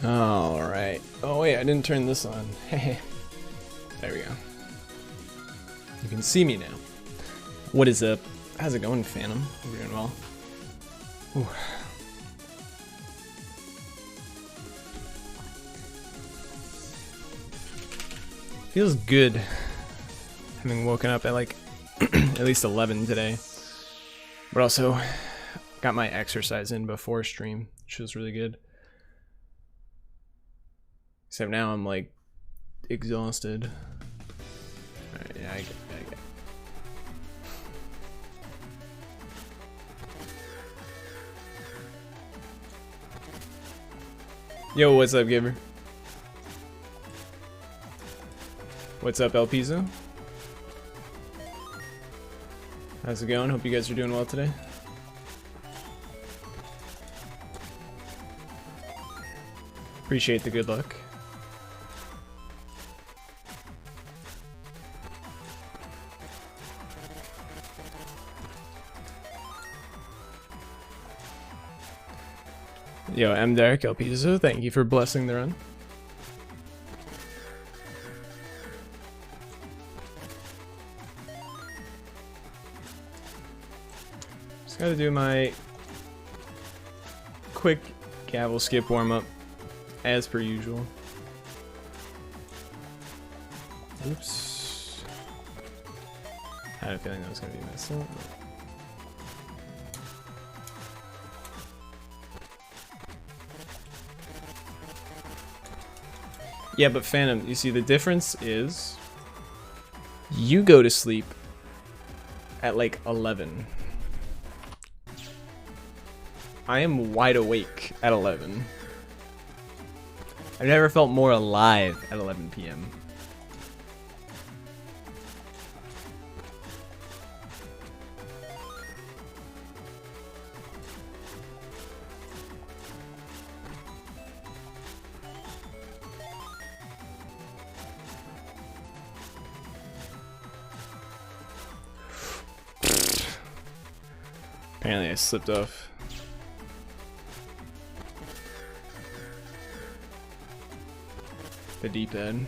Alright. Oh wait, I didn't turn this on. Hey. There we go. You can see me now. What is up? How's it going, Phantom? Hope you're doing well. Ooh. Feels good having woken up at like at least 11 today. But also got my exercise in before stream, which was really good. Except now I'm like exhausted. Alright, yeah, I get. Yo, what's up, Giver? What's up, El Piso? How's it going? Hope you guys are doing well today. Appreciate the good luck. Yo, M. Derek El Piso, thank you for blessing the run. Just gotta do my quick gavel skip warm up as per usual. Oops. I had a feeling that was gonna be messed up. Yeah, but Phantom, you see the difference is you go to sleep at like 11. I am wide awake at 11. I've never felt more alive at 11 p.m. Apparently I slipped off. The deep end.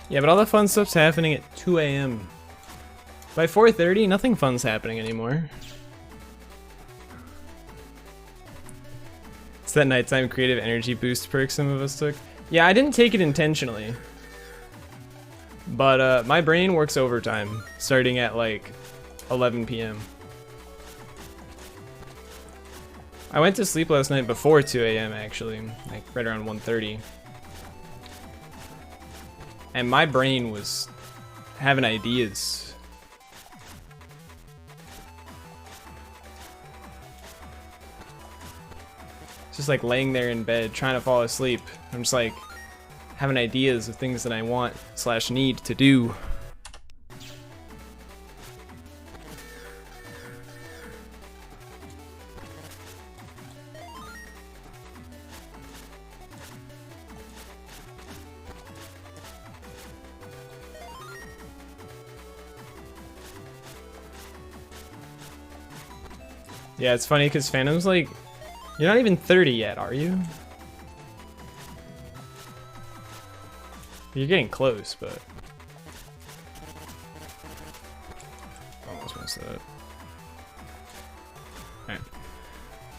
Yeah, but all the fun stuff's happening at 2 a.m. By 4:30, nothing fun's happening anymore. It's that nighttime creative energy boost perk some of us took. Yeah, I didn't take it intentionally. But my brain works overtime, starting at like 11 p.m. I went to sleep last night before 2 a.m. actually, like right around 1:30. And my brain was having ideas. Just like laying there in bed, trying to fall asleep. I'm just like having ideas of things that I want / need to do. Yeah, it's funny because Phantom's like, you're not even 30 yet, are you? You're getting close, but almost messed that up. Alright.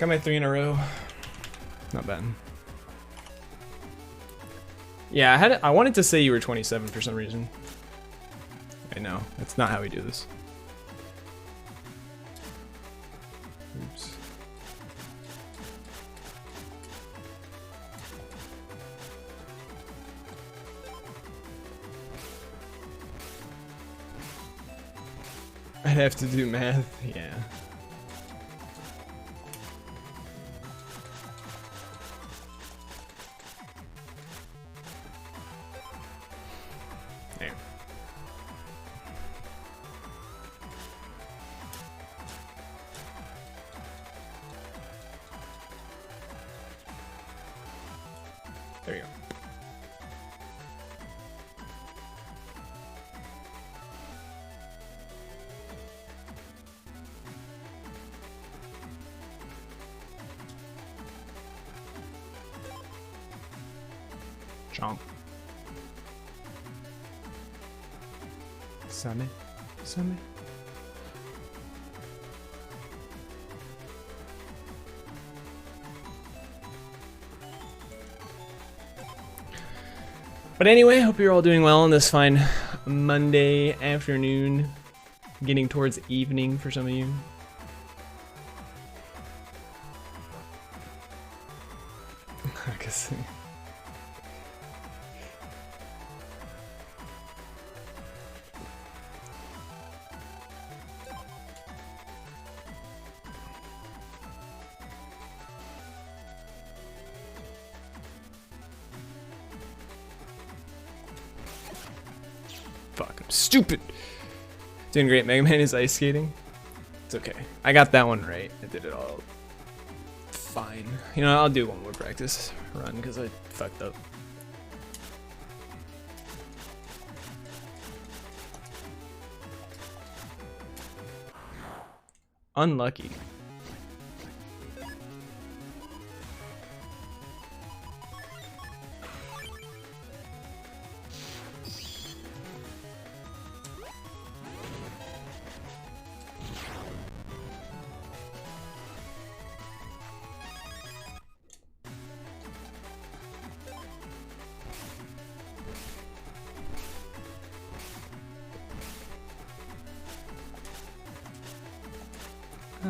Got my 3 in a row. Not bad. Yeah, I wanted to say you were 27 for some reason. I know, that's not how we do this. Oops. I'd have to do math, yeah. There. There you go. Chomp. Summit. Summit. But anyway, hope you're all doing well on this fine Monday afternoon, getting towards evening for some of you. I guess. Fuck, I'm stupid. Doing great. Mega Man is ice skating. It's okay. I got that one right. I did it all fine. You know, I'll do one more practice run because I fucked up. Unlucky.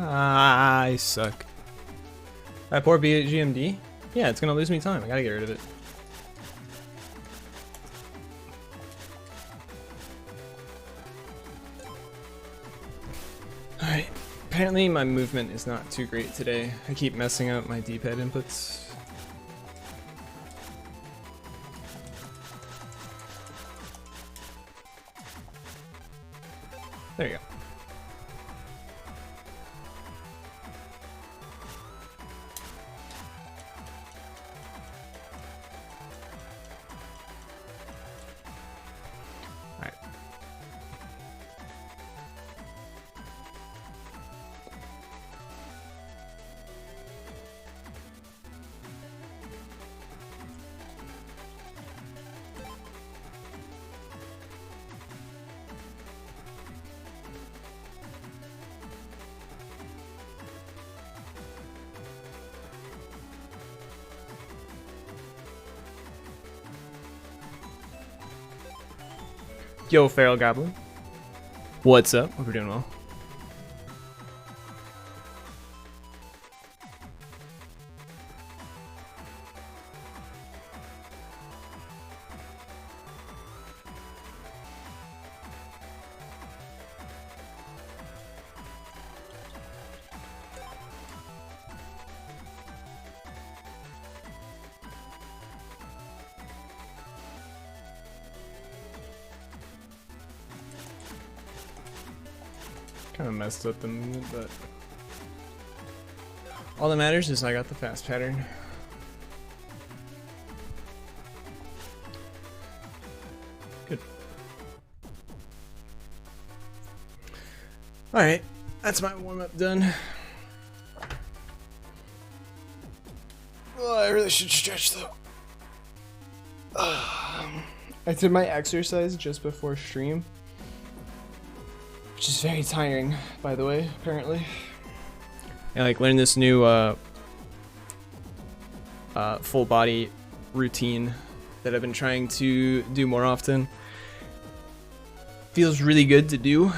I suck. That poor GMD? Yeah, it's gonna lose me time. I gotta get rid of it. Alright. Apparently my movement is not too great today. I keep messing up my D-pad inputs. There you go. Yo, Feral Goblin. What's up? Hope you're doing well. Kind of messed up the movement, but all that matters is I got the fast pattern. Good. Alright, that's my warm-up done. Oh, I really should stretch though. I did my exercise just before stream. Which is very tiring, by the way, apparently. I like learned this new full body routine that I've been trying to do more often. Feels really good to do.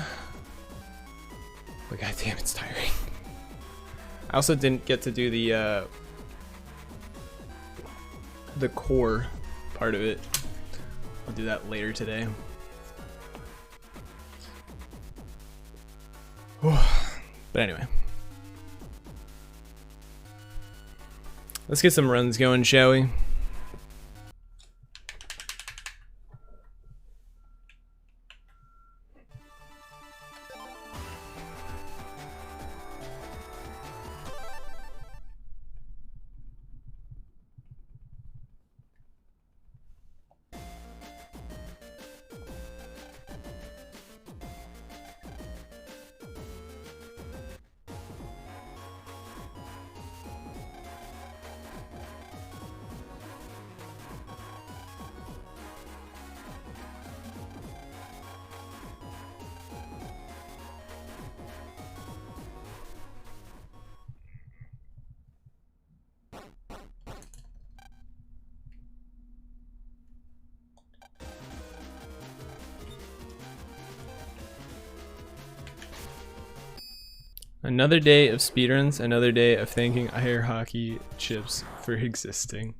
But goddamn, it's tiring. I also didn't get to do the core part of it. I'll do that later today. But anyway, let's get some runs going, shall we? Another day of speedruns, another day of thanking Air Hockey Chips for existing.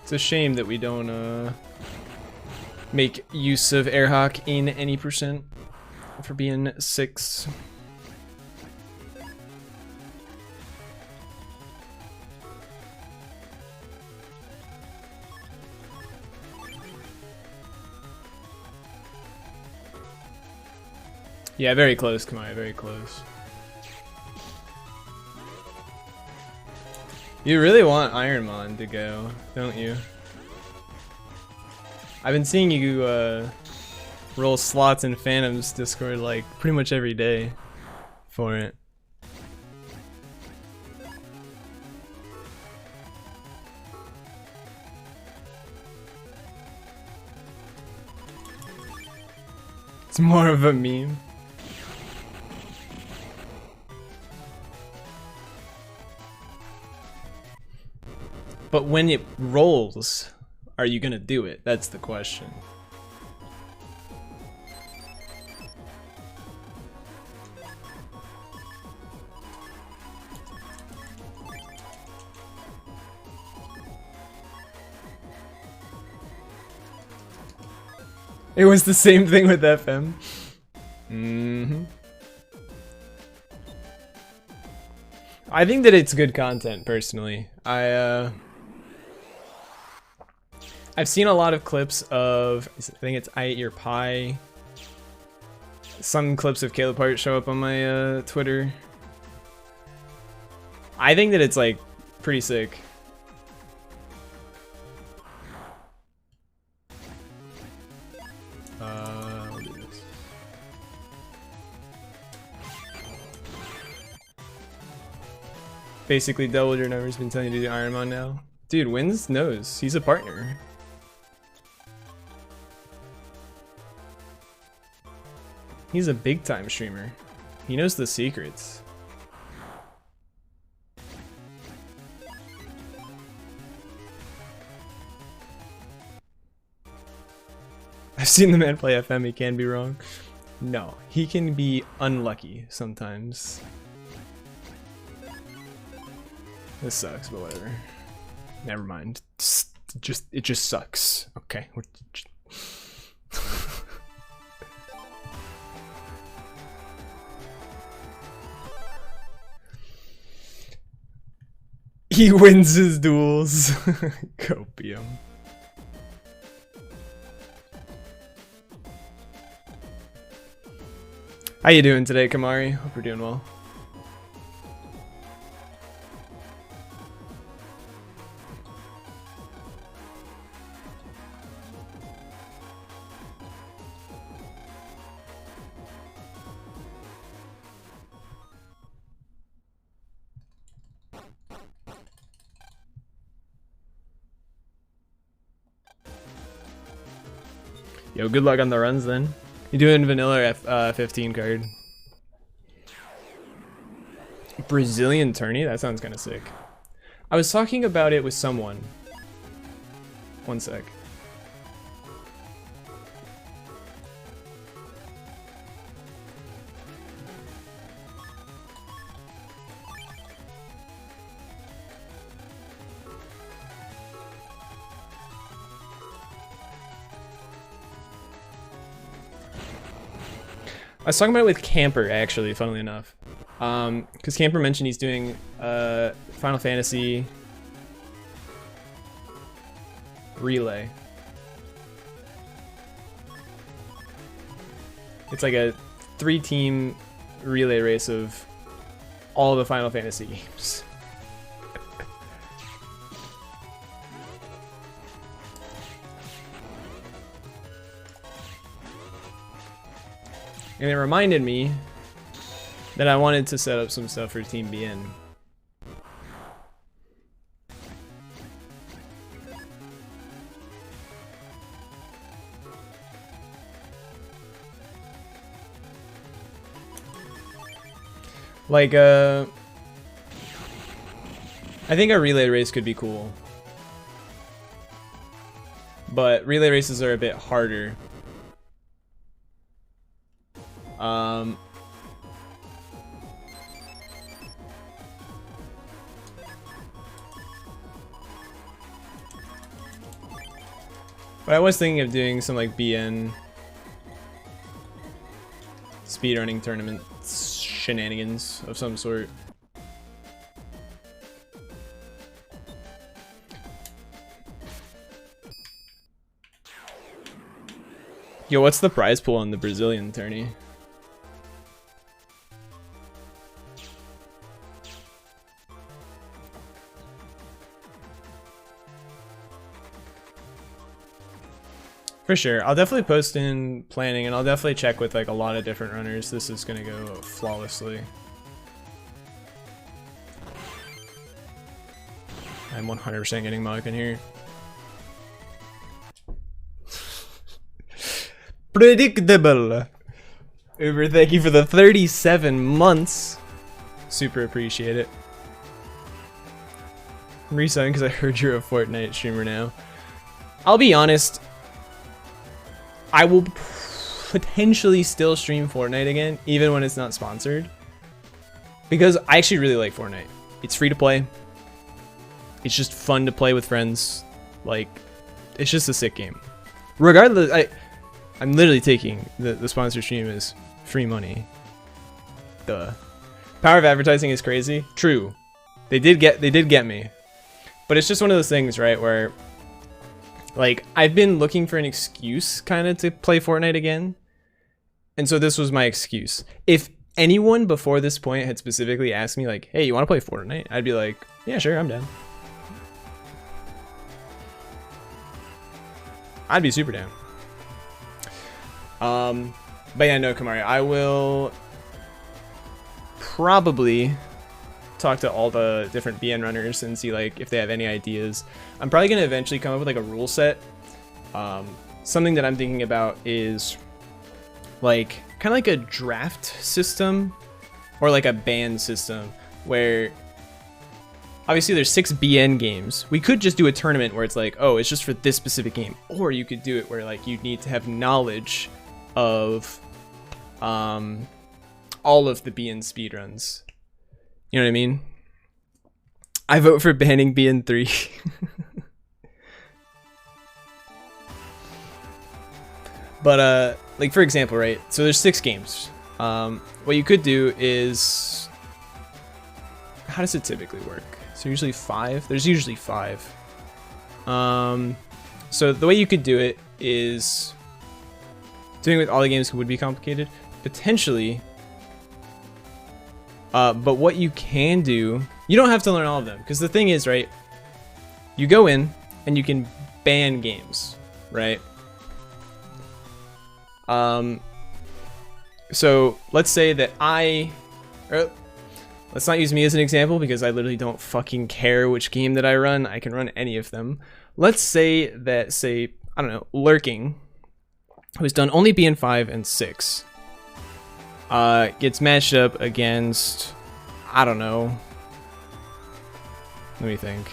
It's a shame that we don't make use of Airhawk in any percent for being 6. Yeah, very close, Kamai, very close. You really want Ironmon to go, don't you? I've been seeing you roll slots in Phantom's Discord like pretty much every day for it. It's more of a meme. But when it rolls, are you gonna do it? That's the question. It was the same thing with FM. I think that it's good content, personally. I've seen a lot of clips of, I think it's I Ate Your Pie. Some clips of Caleb Hart show up on my Twitter. I think that it's like pretty sick. I'll do this. Basically, doubled your numbers. Been telling you to do Ironmon now. Dude, Wins knows. He's a partner. He's a big time streamer. He knows the secrets. I've seen the man play FM, he can be wrong. No, he can be unlucky sometimes. This sucks, but whatever. Never mind. It just sucks. Okay. He wins his duels. Copium. How you doing today, Kamari? Hope you're doing well. Yo, good luck on the runs then. You doing vanilla F15 card? Brazilian tourney? That sounds kind of sick. I was talking about it with someone. One sec. I was talking about it with Camper, actually, funnily enough. Because Camper mentioned he's doing Final Fantasy Relay. It's like a 3-team relay race of all the Final Fantasy games. And it reminded me that I wanted to set up some stuff for Team BN. Like, I think a relay race could be cool. But relay races are a bit harder. But I was thinking of doing some like BN speedrunning tournament shenanigans of some sort. Yo, what's the prize pool on the Brazilian tourney? For sure. I'll definitely post in planning, and I'll definitely check with like a lot of different runners. This is gonna go flawlessly. I'm 100% getting Mach in here. Predictable. Uber, thank you for the 37 months. Super appreciate it. I'm reselling because I heard you're a Fortnite streamer now. I'll be honest, I will potentially still stream Fortnite again, even when it's not sponsored. Because I actually really like Fortnite. It's free to play. It's just fun to play with friends. Like, it's just a sick game. Regardless, I'm literally taking the sponsor stream as free money. Duh. Power of advertising is crazy. True. They did get me. But it's just one of those things, right, where like I've been looking for an excuse kind of to play Fortnite again. And so this was my excuse. If anyone before this point had specifically asked me like, "Hey, you want to play Fortnite?" I'd be like, "Yeah, sure, I'm down." I'd be super down. But yeah, no, Kamari, I will probably talk to all the different BN runners and see like if they have any ideas. I'm probably gonna eventually come up with like a rule set. Something that I'm thinking about is like kind of like a draft system or like a ban system where obviously there's 6 BN games. We could just do a tournament where it's like, oh, it's just for this specific game, or you could do it where like you need to have knowledge of all of the BN speedruns. You know what I mean? I vote for banning BN3. But like for example, right? So there's 6 games. What you could do is, how does it typically work? So usually 5. There's usually 5. So the way you could do it is doing it with all the games would be complicated, potentially. But what you can do, you don't have to learn all of them, because the thing is, right, you go in and you can ban games, right? So let's say that let's not use me as an example because I literally don't fucking care which game that I run. I can run any of them. Let's say that, I don't know, Lurking, who's done only BN5 and 6, gets matched up against, I don't know, let me think.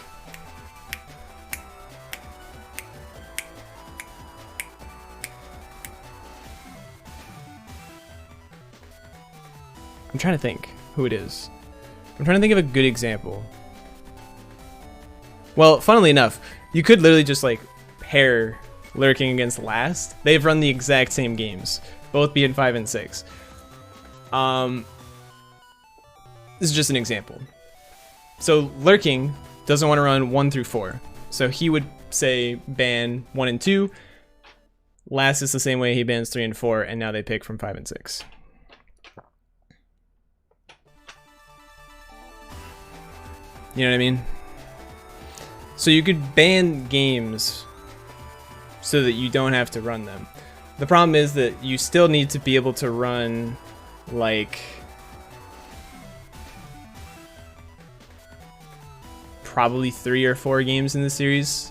I'm trying to think who it is. I'm trying to think of a good example. Well, funnily enough, you could literally just like pair Lurking against Last. They've run the exact same games, both BN5 and 6. This is just an example. So Lurking doesn't want to run 1 through 4. So he would say ban 1 and 2. Last is the same way, he bans 3 and 4, and now they pick from 5 and 6. You know what I mean? So you could ban games so that you don't have to run them. The problem is that you still need to be able to run like probably 3 or 4 games in the series.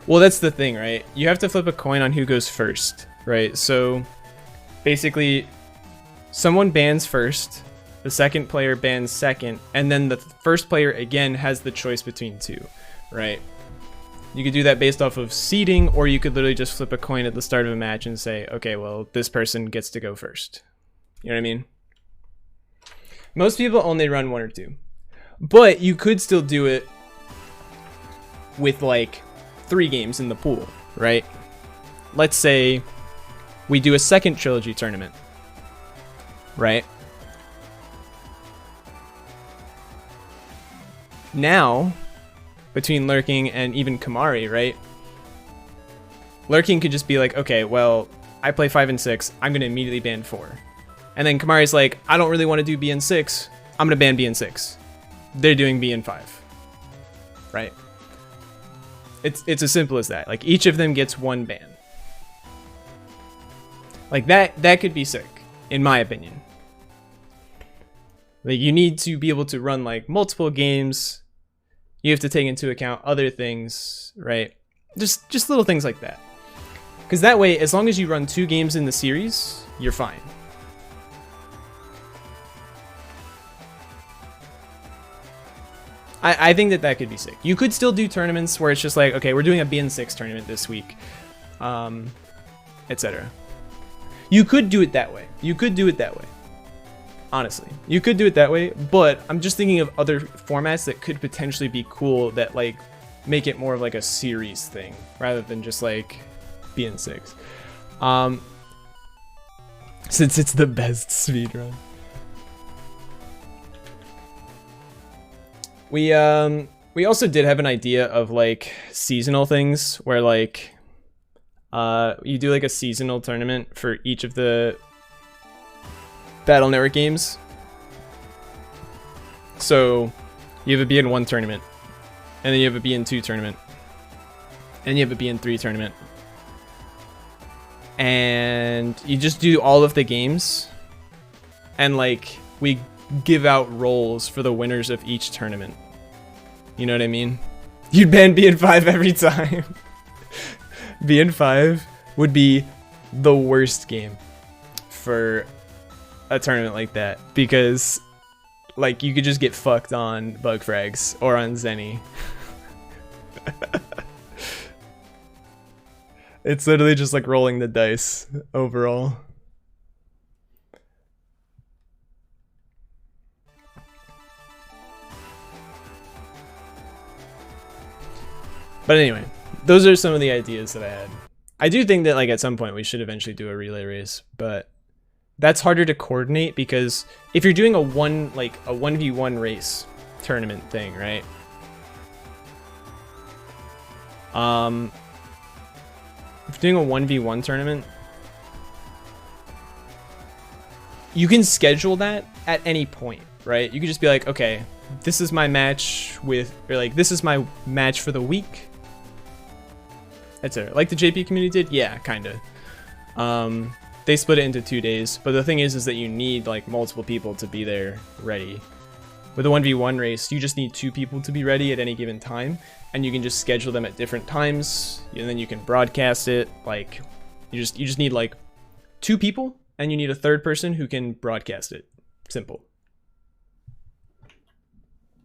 Well, that's the thing, right? You have to flip a coin on who goes first, right? So basically someone bans first, the second player bans second, and then the first player again has the choice between two, right? You could do that based off of seeding, or you could literally just flip a coin at the start of a match and say, okay, well, this person gets to go first. You know what I mean? Most people only run 1 or 2, but you could still do it with like 3 games in the pool, right? Let's say we do a second trilogy tournament, right? Now, between Lurking and even Kamari, right? Lurking could just be like, okay, well, I play 5 and 6. I'm going to immediately ban 4. And then Kamari's like, I don't really want to do B and 6. I'm going to ban B and 6. They're doing B and 5. Right? It's as simple as that. Like, each of them gets 1 ban. Like, that could be sick, in my opinion. Like, you need to be able to run, like, multiple games. You have to take into account other things, right? Just little things like that. Because that way, as long as you run 2 games in the series, you're fine. I think that could be sick. You could still do tournaments where it's just like, okay, we're doing a BN6 tournament this week, etc. You could do it that way. You could do it that way. Honestly, you could do it that way, but I'm just thinking of other formats that could potentially be cool that like make it more of like a series thing rather than just like BN6. Since it's the best speedrun. We also did have an idea of like seasonal things where like you do like a seasonal tournament for each of the Battle Network games. So you have a BN1 tournament, and then you have a BN2 tournament, and you have a BN3 tournament, and you just do all of the games, and like we give out roles for the winners of each tournament. You know what I mean? You'd ban BN5 every time. BN5 would be the worst game for a tournament like that, because like you could just get fucked on bug frags or on Zenny. It's literally just like rolling the dice overall. But anyway, those are some of the ideas that I had. I do think that like at some point we should eventually do a relay race, but that's harder to coordinate because if you're doing a 1v1 race tournament thing, right? If you're doing a 1v1 tournament, you can schedule that at any point, right? You could just be like, okay, this is my match with, or like, this is my match for the week. Etc. Like the JP community did? Yeah, kinda. They split it into 2 days, but the thing is that you need like multiple people to be there ready. With a 1v1 race, you just need 2 people to be ready at any given time, and you can just schedule them at different times, and then you can broadcast it. Like, you just need like 2 people, and you need a 3rd person who can broadcast it. Simple.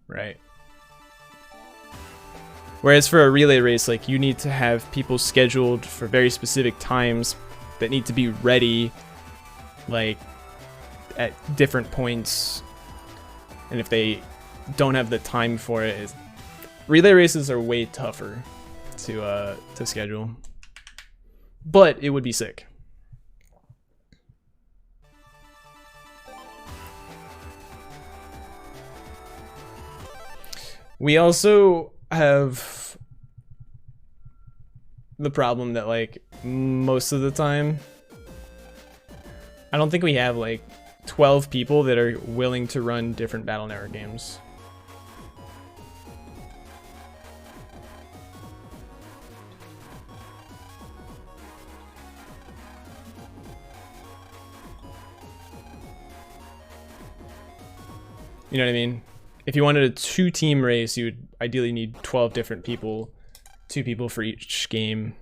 Right? Whereas for a relay race, like, you need to have people scheduled for very specific times that need to be ready, like, at different points. And if they don't have the time for it, relay races are way tougher to schedule. But it would be sick. We also have the problem that like most of the time, I don't think we have like 12 people that are willing to run different Battle Network games. You know what I mean? If you wanted a 2-team race, you would ideally need 12 different people, 2 people for each game.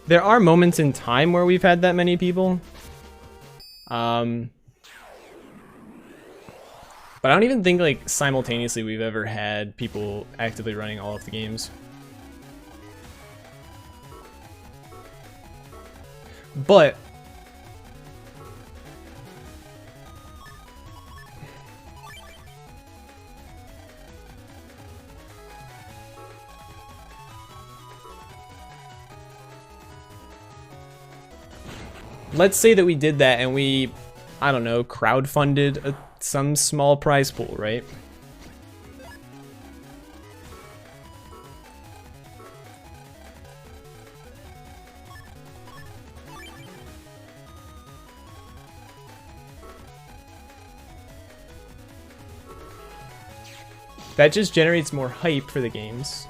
There are moments in time where we've had that many people. But I don't even think like simultaneously we've ever had people actively running all of the games. But let's say that we did that and we, I don't know, crowdfunded some small prize pool, right? That just generates more hype for the games.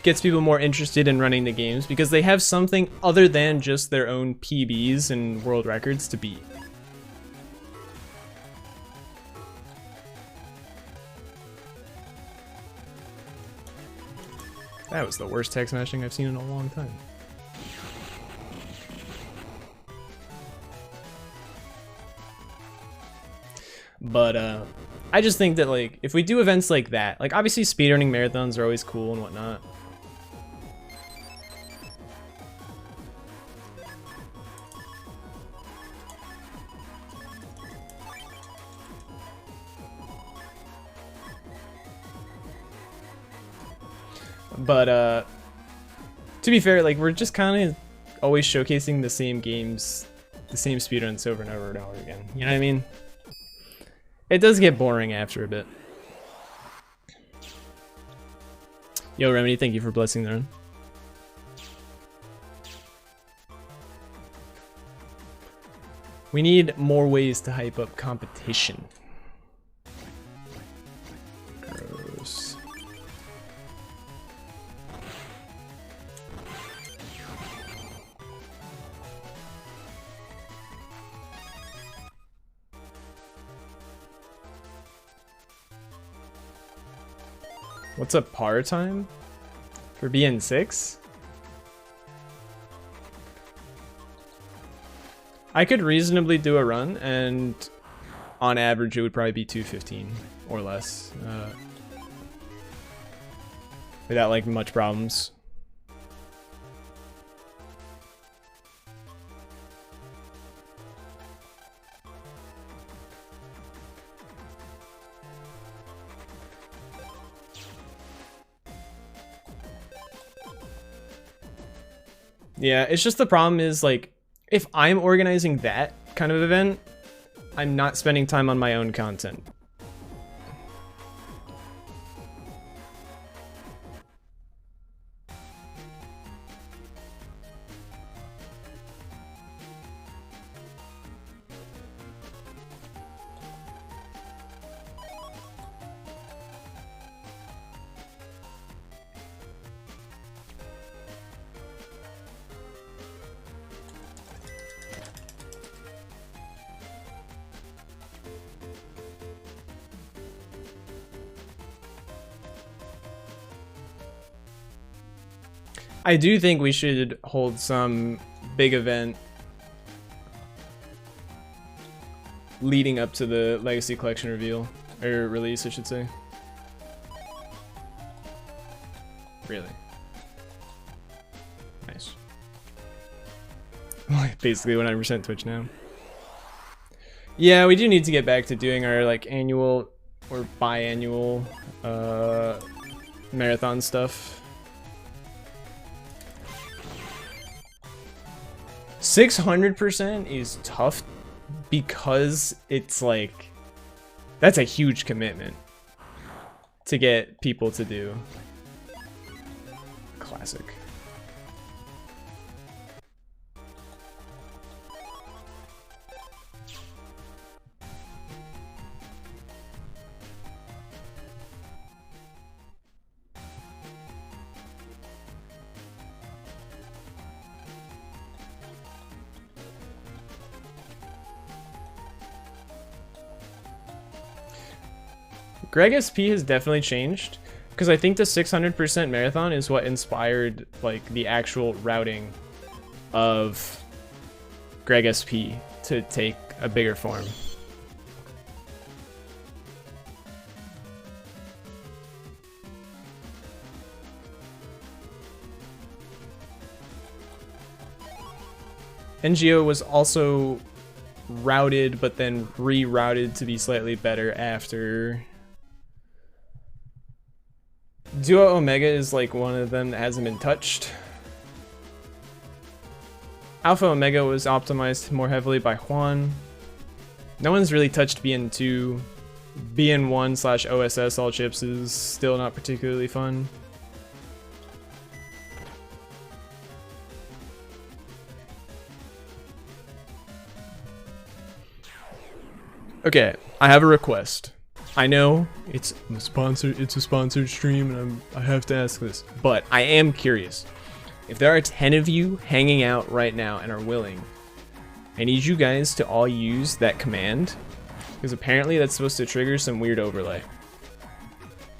Gets people more interested in running the games because they have something other than just their own PBs and world records to beat. That was the worst text mashing I've seen in a long time. But I just think that like if we do events like that, like obviously speedrunning marathons are always cool and whatnot. But to be fair, like we're just kind of always showcasing the same games, the same speedruns over and over and over again. You know what I mean? It does get boring after a bit. Yo, Remedy, thank you for blessing the run. We need more ways to hype up competition. Gross. What's up, par time for BN6? I could reasonably do a run, and on average, it would probably be 215 or less, without like much problems. Yeah, it's just the problem is like, if I'm organizing that kind of event, I'm not spending time on my own content. I do think we should hold some big event leading up to the Legacy Collection reveal, or release, I should say. Really? Nice. Basically 100% Twitch now. Yeah, we do need to get back to doing our like annual or biannual marathon stuff. 600% is tough because it's like, that's a huge commitment to get people to do. Classic. Greg SP has definitely changed, because I think the 600% marathon is what inspired like the actual routing of Greg SP to take a bigger form. NGO was also routed, but then rerouted to be slightly better after. Duo Omega is like one of them that hasn't been touched. Alpha Omega was optimized more heavily by Juan. No one's really touched BN2. BN1 / OSS all chips is still not particularly fun. Okay, I have a request. I know it's a sponsored stream, and I have to ask this, but I am curious. If there are 10 of you hanging out right now and are willing, I need you guys to all use that command, because apparently that's supposed to trigger some weird overlay.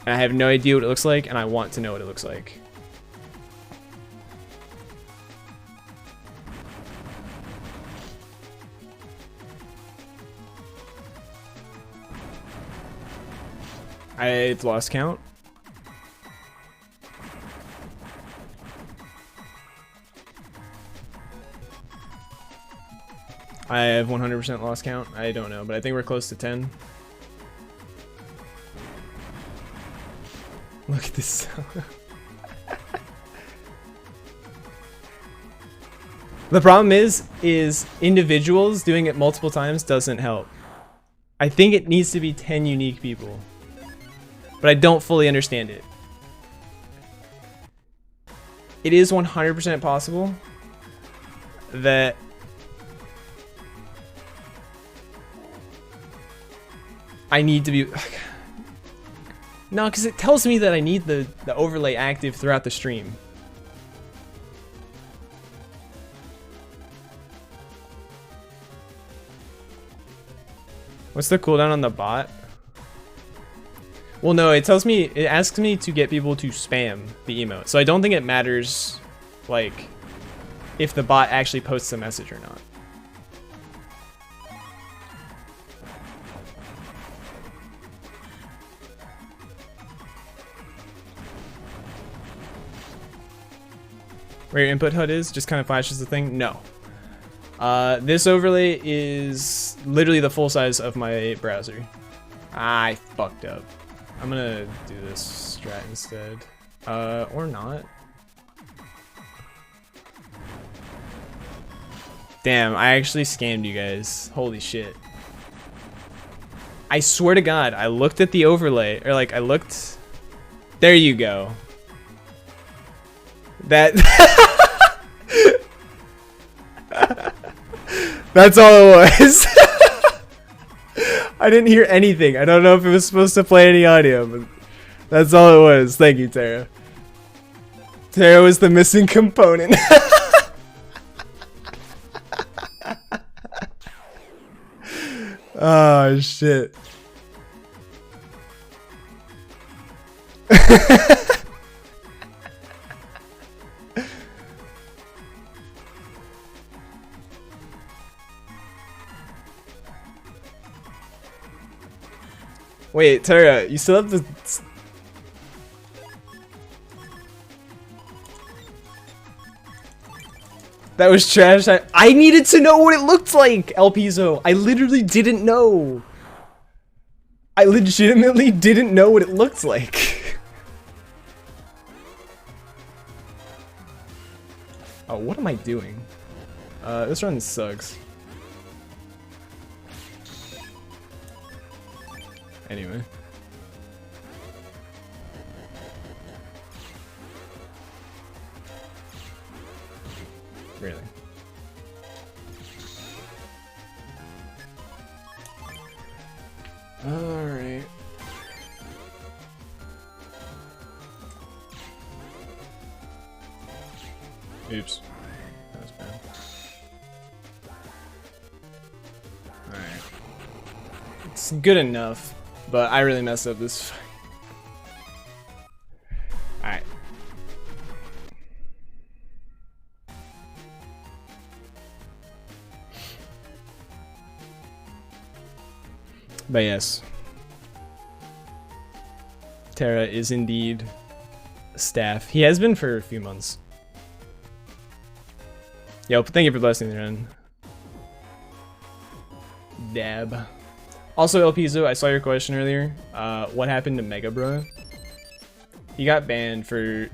And I have no idea what it looks like, and I want to know what it looks like. I've lost count. I have 100% lost count. I don't know, but I think we're close to 10. Look at this. The problem is individuals doing it multiple times doesn't help. I think it needs to be 10 unique people, but I don't fully understand it. It is 100% possible that I need to be... No, because it tells me that I need the overlay active throughout the stream. What's the cooldown on the bot? Well, no, it asks me to get people to spam the emote. So I don't think it matters, like, if the bot actually posts a message or not. Where your input HUD is, just kind of flashes the thing? No. This overlay is literally the full size of my browser. I fucked up. I'm gonna do this strat instead. Or not. Damn, I actually scammed you guys. Holy shit. I swear to God, I looked at the overlay, or like I looked... There you go. That... That's all it was. I didn't hear anything. I don't know if it was supposed to play any audio, but that's all it was. Thank you, Tara. Tara was the missing component. Oh, shit. Wait, Tara, you still have the... That was trash. I needed to know what it looked like, El Piso. I literally didn't know. I legitimately didn't know what it looked like. Oh, what am I doing? This run sucks. Anyway. Really? Alright. Oops. That was bad. Alright. It's good enough. But I really messed up this fight. Alright. But yes. Terra is indeed staff. He has been for a few months. Yo, thank you for blessing the run. Dab. Also, El Pizo, I saw your question earlier. What happened to Mega Bro? He got banned for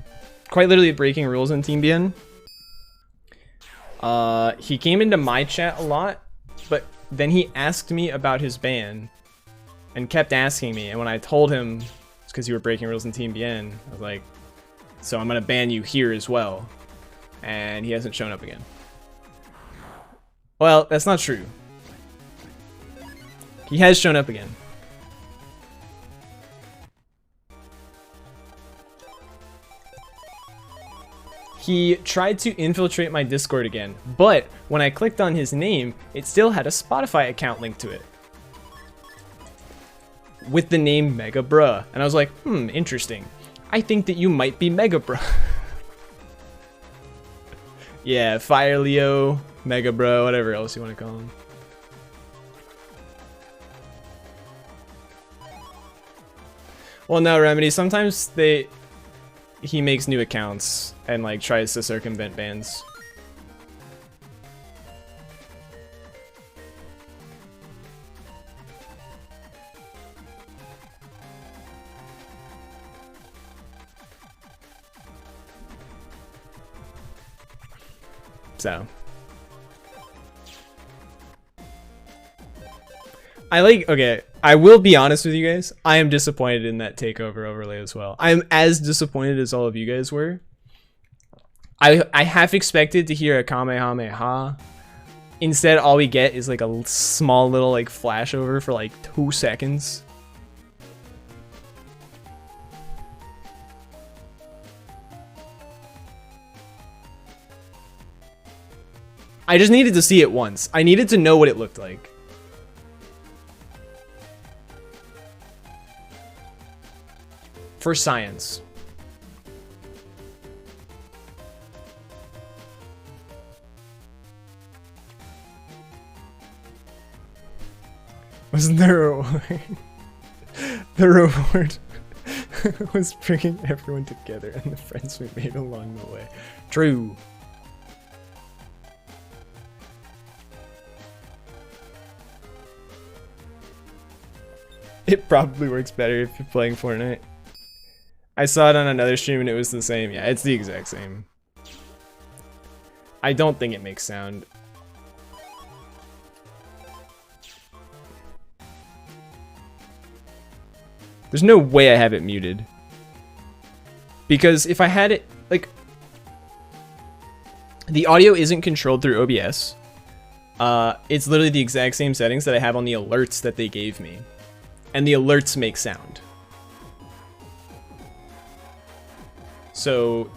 quite literally breaking rules in Team BN. He came into my chat a lot, but then he asked me about his ban and kept asking me. And when I told him it's because you were breaking rules in Team BN, I was like, so I'm gonna ban you here as well. And he hasn't shown up again. Well, that's not true. He has shown up again. He tried to infiltrate my Discord again, but when I clicked on his name, it still had a Spotify account linked to it. With the name Mega Bruh. And I was like, interesting. I think that you might be Mega Bruh. Yeah, Fire Leo, Mega Bro, whatever else you want to call him. Well, no, Remedy, sometimes he makes new accounts and like tries to circumvent bans. So okay, I will be honest with you guys. I am disappointed in that takeover overlay as well. I'm as disappointed as all of you guys were. I half expected to hear a Kamehameha. Instead, all we get is like a small little like flashover for like 2 seconds. I just needed to see it once. I needed to know what it looked like. For science. Wasn't there a reward? The reward was bringing everyone together and the friends we made along the way. True. It probably works better if you're playing Fortnite. I saw it on another stream and it was the same. Yeah, it's the exact same. I don't think it makes sound. There's no way I have it muted. Because if I had it, like, the audio isn't controlled through OBS. It's literally the exact same settings that I have on the alerts that they gave me. And the alerts make sound. So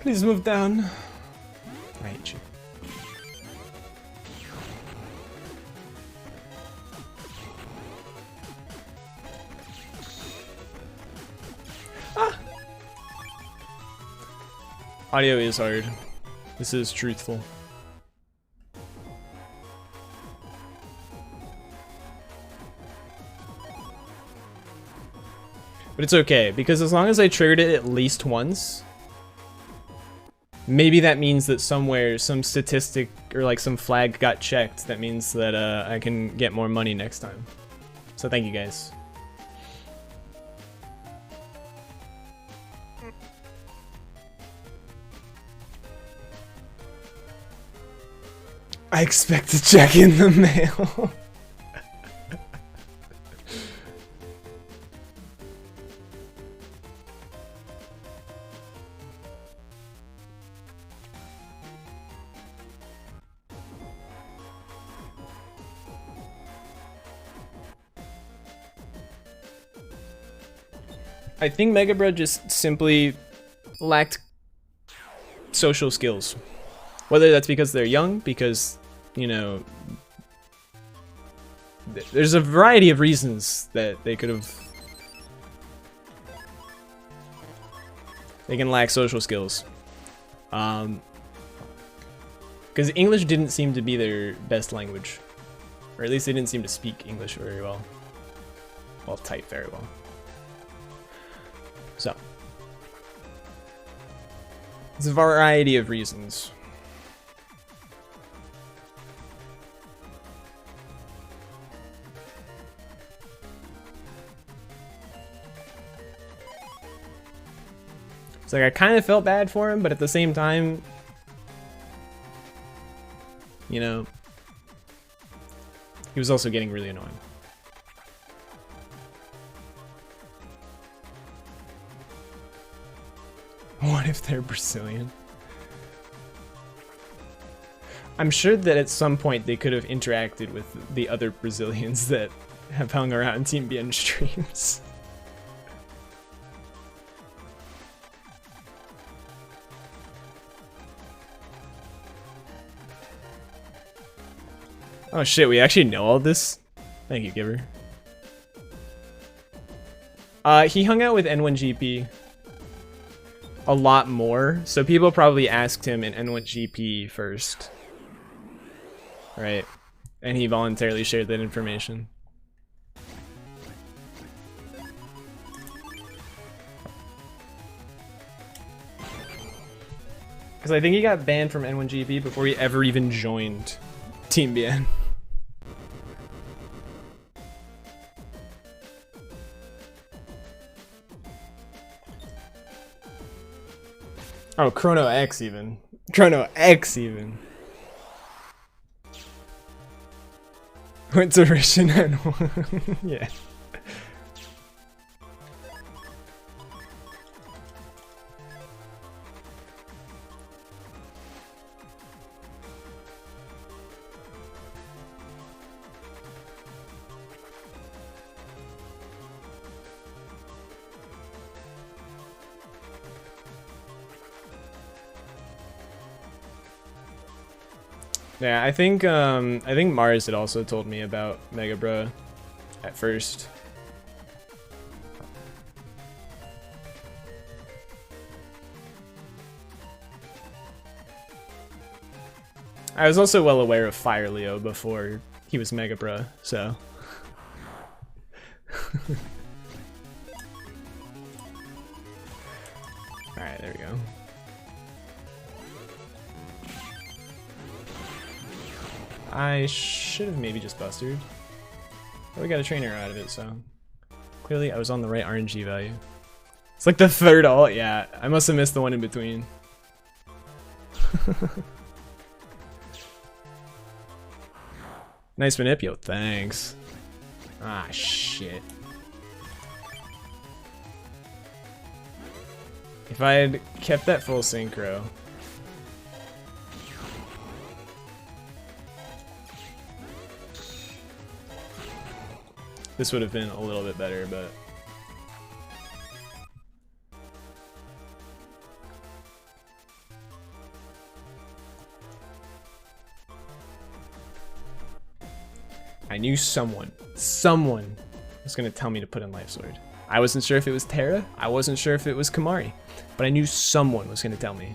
please move down. I hate you. Ah! Audio is hard. This is truthful. But it's okay, because as long as I triggered it at least once, maybe that means that somewhere, some statistic or like some flag got checked. That means that I can get more money next time. So thank you guys. I expect to check in the mail. I think Mega Bro just simply lacked social skills. Whether that's because they're young, because, you know, there's a variety of reasons that they could have. They can lack social skills. Because English didn't seem to be their best language. Or at least they didn't seem to speak English very well. Well, type very well. So. There's a variety of reasons. It's like I kind of felt bad for him, but at the same time, you know, he was also getting really annoying. What if they're Brazilian? I'm sure that at some point they could have interacted with the other Brazilians that have hung around Team BN streams. Oh shit, we actually know all this? Thank you, Giver. He hung out with N1GP a lot more, so people probably asked him in N1GP first. Right? And he voluntarily shared that information. Because I think he got banned from N1GP before he ever even joined Team BN. Oh, Chrono X even. Chrono X even. Went to Rishin and yeah. Yeah, I think Mars had also told me about Mega Bro at first. I was also well aware of Fire Leo before he was Mega Bro, so. Alright, there we go. I should have maybe just bustered. But we got a trainer out of it, so. Clearly I was on the right RNG value. It's like the third ult, yeah. I must have missed the one in between. Nice manip, thanks. Ah, shit. If I had kept that full synchro. This would have been a little bit better, but. I knew someone was gonna tell me to put in Life Sword. I wasn't sure if it was Terra, I wasn't sure if it was Kamari, but I knew someone was gonna tell me.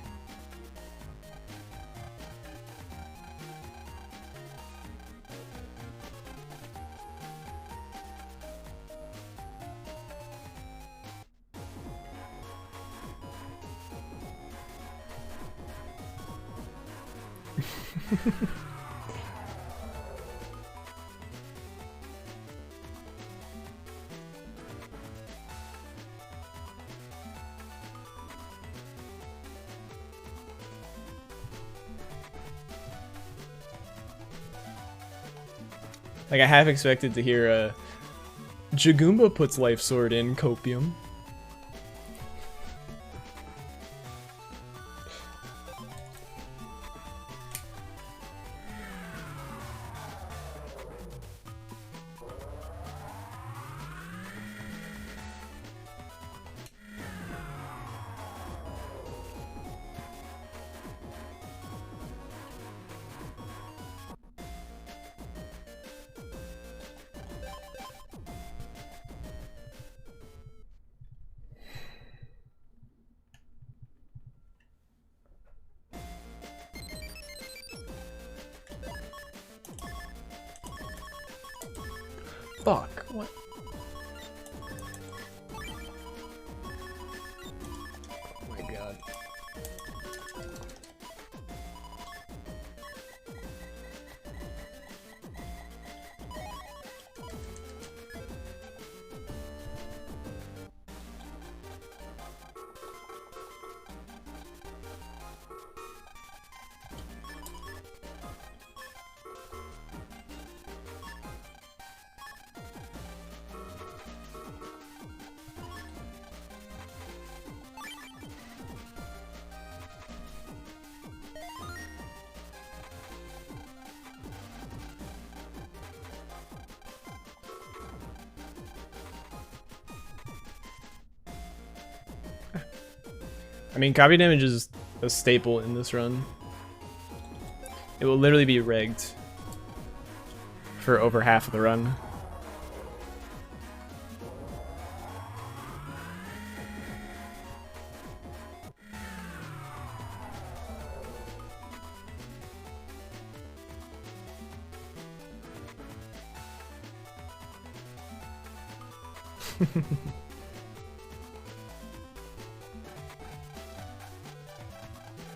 Like, I half expected to hear, Jagumba puts Life Sword in Copium. What? Oh my god. I mean, copy damage is a staple in this run. It will literally be rigged for over half of the run.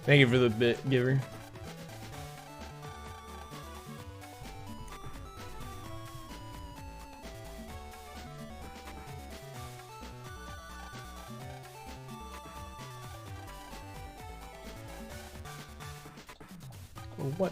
Thank you for the bit, Giver. What?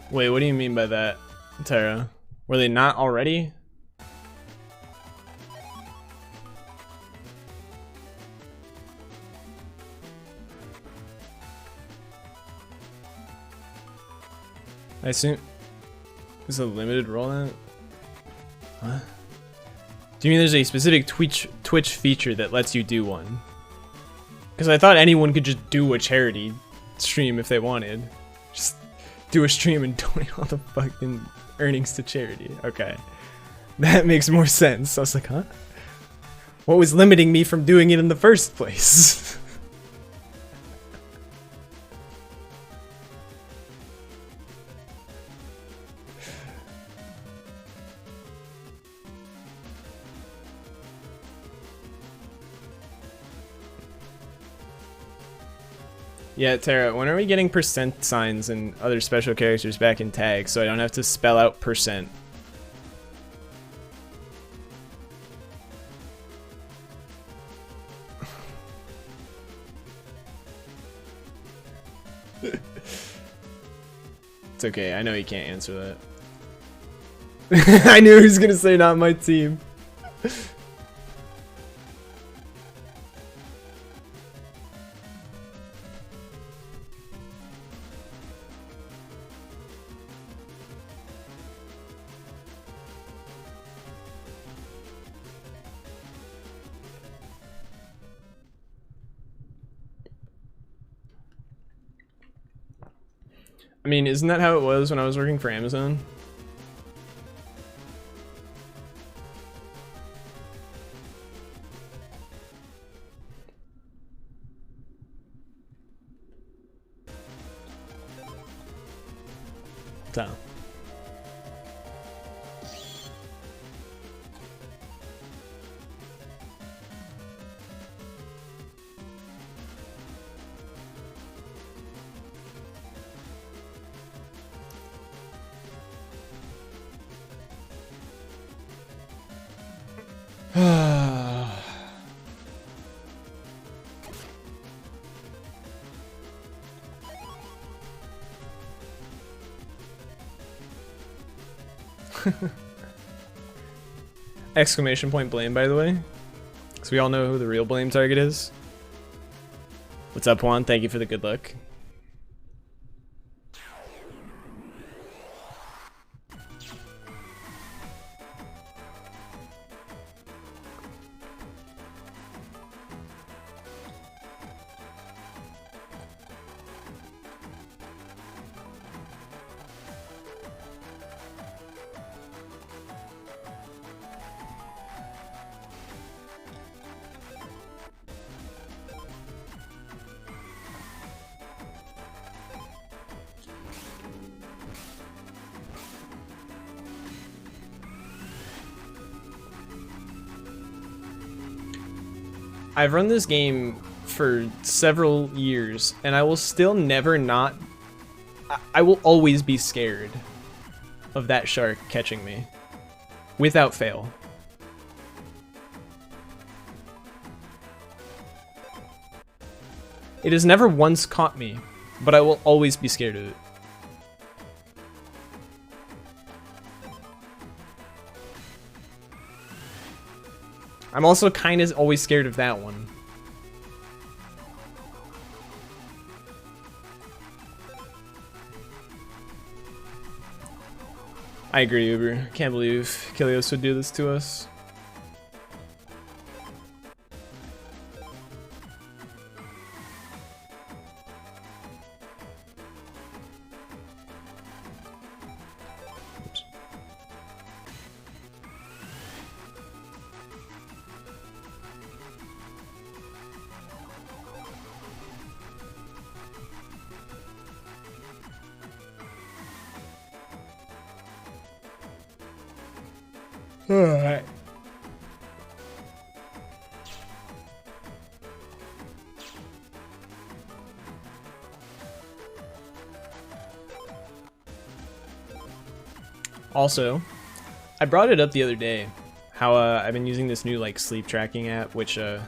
Wait, what do you mean by that, Tara? Were they not already? I assume is a limited rollout. What? Do you mean there's a specific Twitch feature that lets you do one? Because I thought anyone could just do a charity stream if they wanted. Just do a stream and donate all the fucking earnings to charity. Okay. That makes more sense. I was like, huh? What was limiting me from doing it in the first place? Yeah, Tara, when are we getting percent signs and other special characters back in tags so I don't have to spell out percent? It's okay, I know you can't answer that. I knew he was gonna say not my team. I mean, isn't that how it was when I was working for Amazon? So. Exclamation point blame, by the way. Because we all know who the real blame target is. What's up, Juan? Thank you for the good luck. I've run this game for several years, and I will still never not... I will always be scared of that shark catching me. Without fail. It has never once caught me, but I will always be scared of it. I'm also kind of always scared of that one. I agree, Uber. Can't believe Kilios would do this to us. Alright. Also, I brought it up the other day, how I've been using this new like sleep tracking app, which I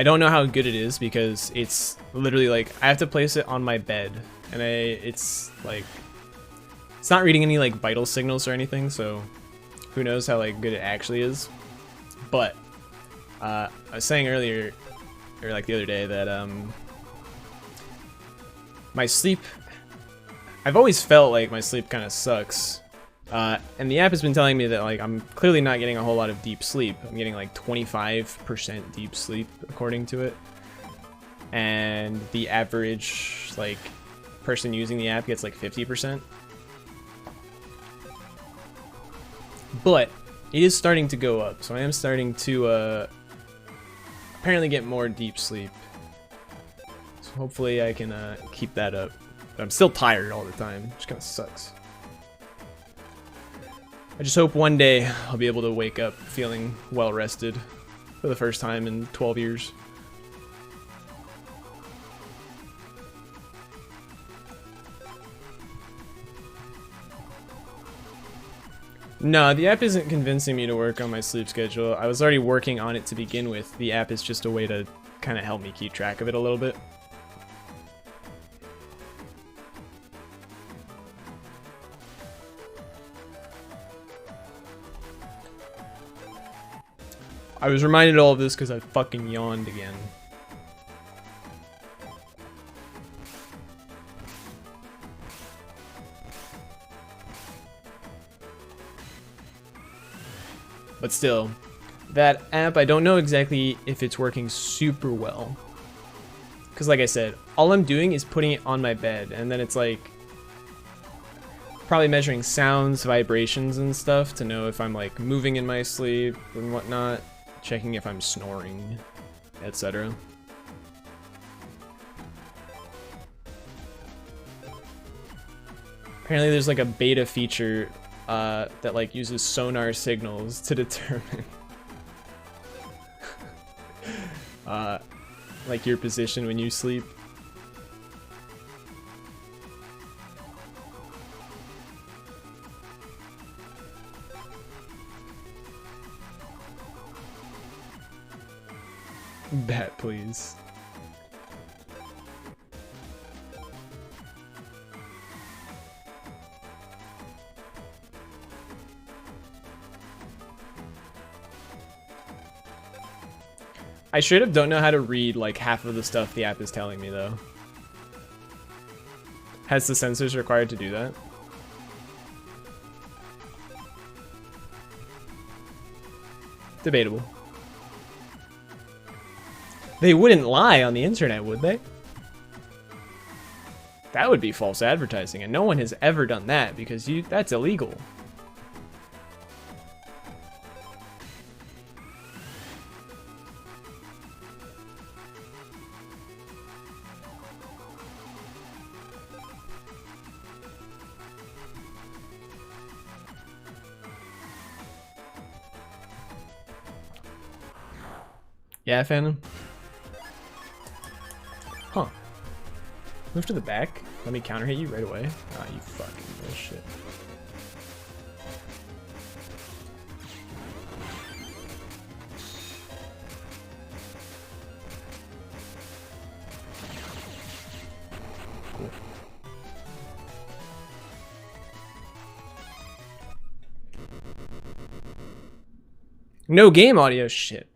don't know how good it is because it's literally like I have to place it on my bed, and it's like it's not reading any like vital signals or anything, so who knows how like good it actually is. But I was saying earlier, or like the other day, that my sleep, I've always felt like my sleep kind of sucks, and the app has been telling me that like I'm clearly not getting a whole lot of deep sleep. I'm getting like 25% deep sleep according to it, and the average like person using the app gets like 50%. But it is starting to go up, so I am starting to apparently get more deep sleep. So hopefully I can keep that up. But I'm still tired all the time, which kind of sucks. I just hope one day I'll be able to wake up feeling well rested for the first time in 12 years. No, the app isn't convincing me to work on my sleep schedule. I was already working on it to begin with. The app is just a way to kind of help me keep track of it a little bit. I was reminded of all of this because I fucking yawned again. But still, that app, I don't know exactly if it's working super well. Because like I said, all I'm doing is putting it on my bed, and then it's like probably measuring sounds, vibrations, and stuff to know if I'm like moving in my sleep and whatnot, checking if I'm snoring, etc. Apparently there's like a beta feature that like uses sonar signals to determine like your position when you sleep. Bet, please. I straight up don't know how to read like half of the stuff the app is telling me though. Has the sensors required to do that? Debatable. They wouldn't lie on the internet, would they? That would be false advertising, and no one has ever done that because that's illegal. Yeah, Phantom. Huh. Move to the back. Let me counter hit you right away. Ah, you fucking bullshit. Cool. No game audio. Shit.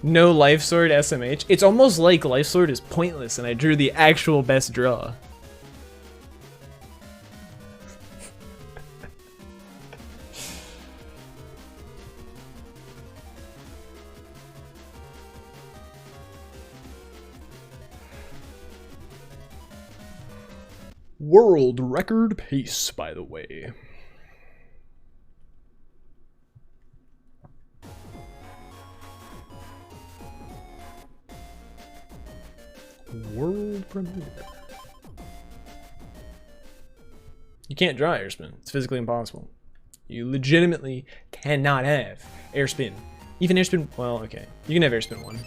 No Life Sword SMH. It's almost like Life Sword is pointless and I drew the actual best draw. World record pace, by the way. World premiere. You can't draw air spin. It's physically impossible. You legitimately cannot have air spin. Even air spin, well, okay. You can have air spin 1.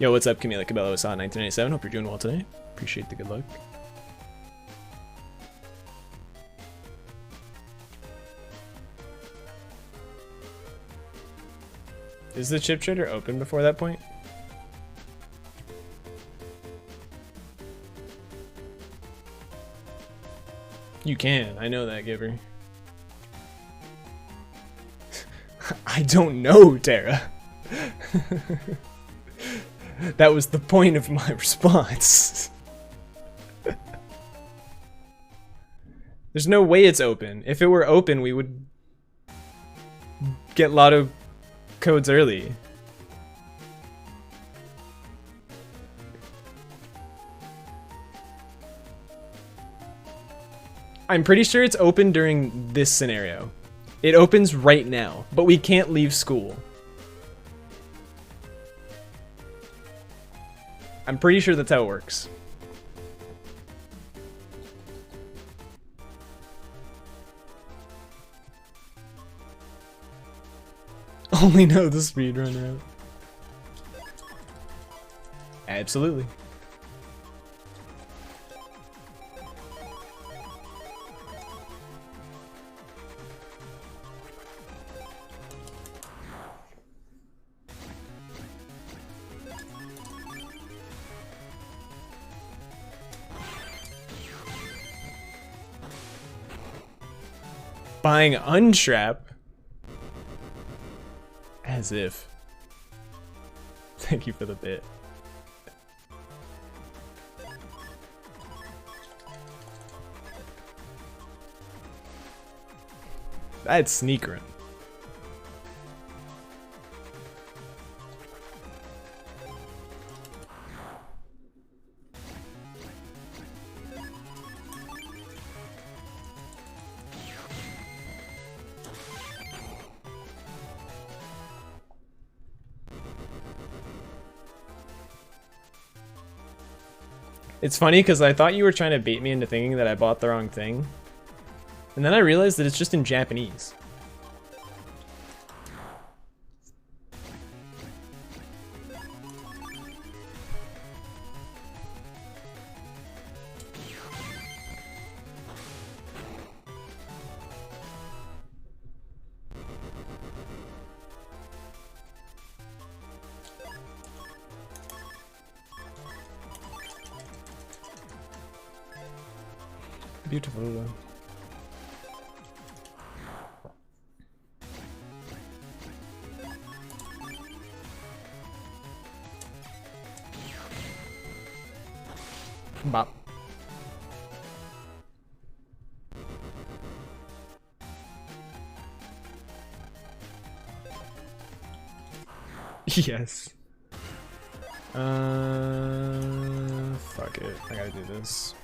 Yo, what's up, Camila Cabello? I saw 1997. Hope you're doing well today. Appreciate the good luck. Is the chip trader open before that point? You can. I know that, Giver. I don't know, Tara. That was the point of my response. There's no way it's open. If it were open, we would get lotto codes early. I'm pretty sure it's open during this scenario. It opens right now, but we can't leave school. I'm pretty sure that's how it works. Only know the speedrun route. Absolutely. Buying Untrap? As if. Thank you for the bit. That's sneaker. It's funny because I thought you were trying to bait me into thinking that I bought the wrong thing. And then I realized that it's just in Japanese. Beautiful though. Bop. Yes. Fuck it. I gotta do this.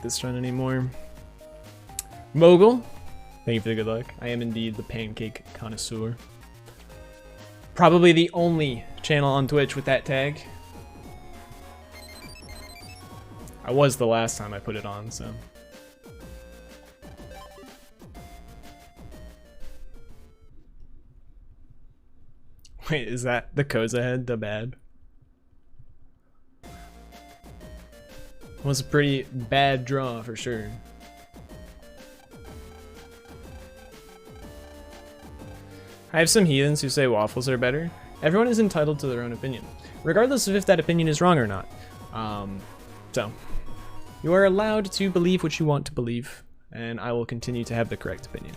this run anymore. Mogul, thank you for the good luck. I am indeed the pancake connoisseur. Probably the only channel on Twitch with that tag. I was the last time I put it on, so. Wait, is that the Koza head, the bad? Was a pretty bad draw for sure. I have some heathens who say waffles are better. Everyone is entitled to their own opinion, regardless of if that opinion is wrong or not. So, you are allowed to believe what you want to believe, and I will continue to have the correct opinion.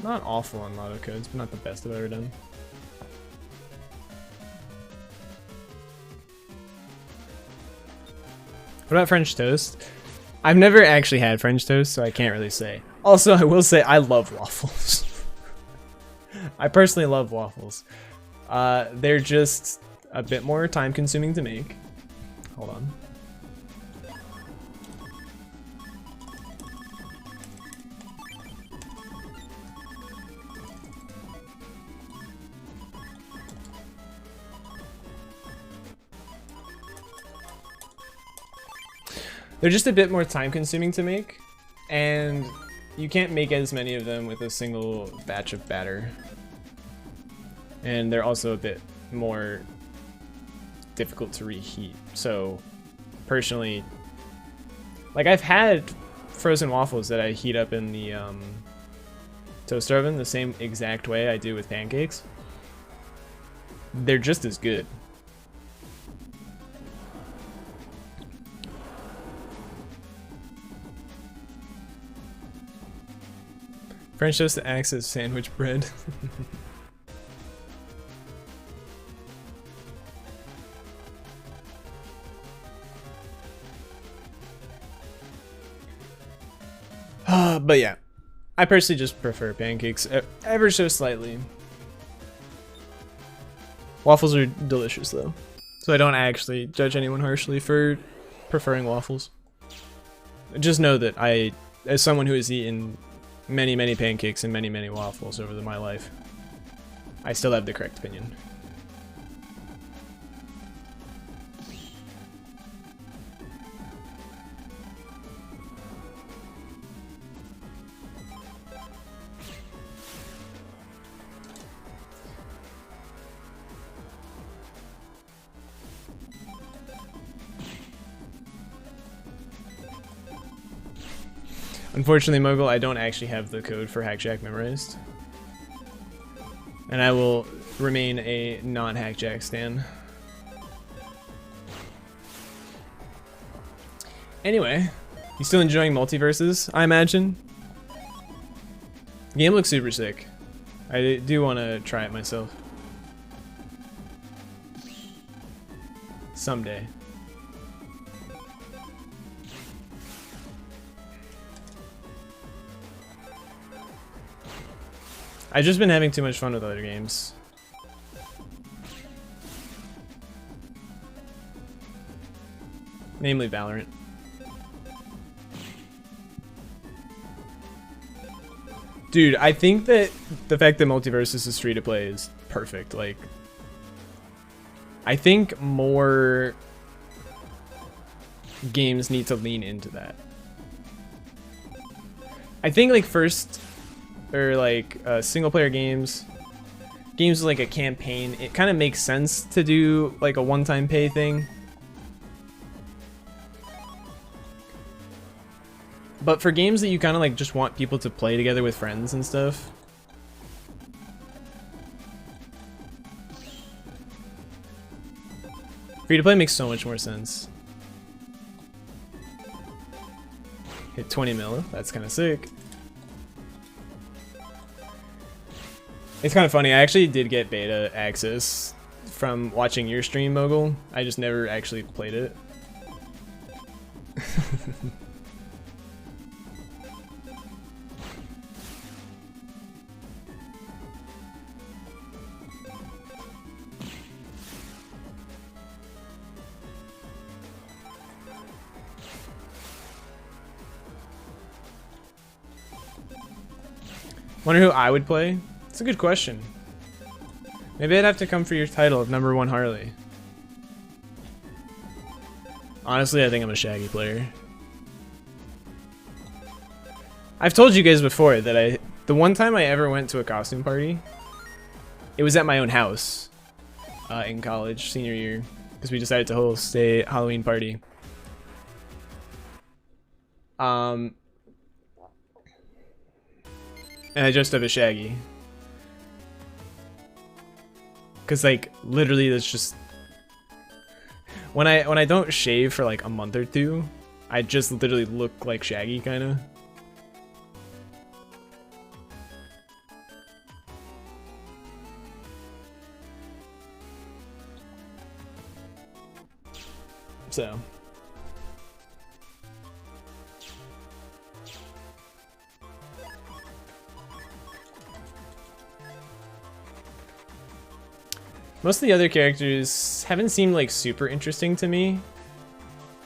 Not awful on lotto codes, but not the best I've ever done. What about French toast? I've never actually had French toast, so I can't really say. Also, I will say I love waffles. I personally love waffles. They're just a bit more time consuming to make. Hold on. They're just a bit more time consuming to make, and you can't make as many of them with a single batch of batter. And they're also a bit more difficult to reheat. So personally, like I've had frozen waffles that I heat up in the toaster oven the same exact way I do with pancakes. They're just as good. French toast acts as sandwich bread. But yeah, I personally just prefer pancakes ever so slightly. Waffles are delicious though, so I don't actually judge anyone harshly for preferring waffles. Just know that I, as someone who has eaten many pancakes and many waffles over my life, I still have the correct opinion. Unfortunately, Mogul, I don't actually have the code for Hackjack memorized. And I will remain a non-Hackjack stan. Anyway, you still enjoying multiverses, I imagine? The game looks super sick. I do want to try it myself. Someday. I've just been having too much fun with other games. Namely Valorant. Dude, I think that the fact that Multiversus is free to play is perfect. Like, I think more games need to lean into that. I think like single player games with like a campaign, it kind of makes sense to do like a one-time pay thing. But for games that you kind of like just want people to play together with friends and stuff, free to play makes so much more sense. Hit 20 mil, that's kind of sick. It's kind of funny, I actually did get beta access from watching your stream, Mogul. I just never actually played it. Wonder who I would play? It's a good question. Maybe I'd have to come for your title of #1 Harley. Honestly, I think I'm a Shaggy player. I've told you guys before that the one time I ever went to a costume party, it was at my own house in college, senior year, because we decided to host a Halloween party. And I dressed up as Shaggy. Cause like literally that's just when I don't shave for like a month or two, I just literally look like Shaggy kinda. So most of the other characters haven't seemed like super interesting to me,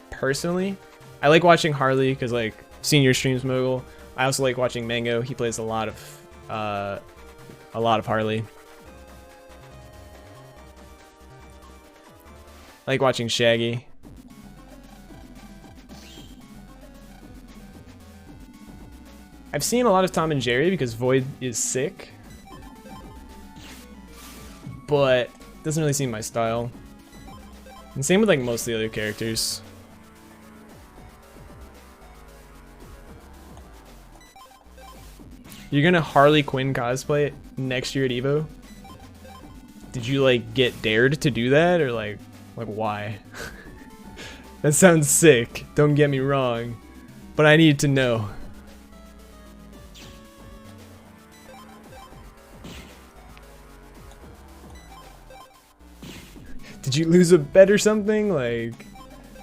personally. I like watching Harley because like senior streams Mogul. I also like watching Mango. He plays a lot of Harley. I like watching Shaggy. I've seen a lot of Tom and Jerry because Void is sick, but doesn't really seem my style. And same with like most of the other characters. You're gonna Harley Quinn cosplay next year at EVO? Did you like get dared to do that, or like why? That sounds sick, don't get me wrong, but I need to know. Did you lose a bet or something? Like,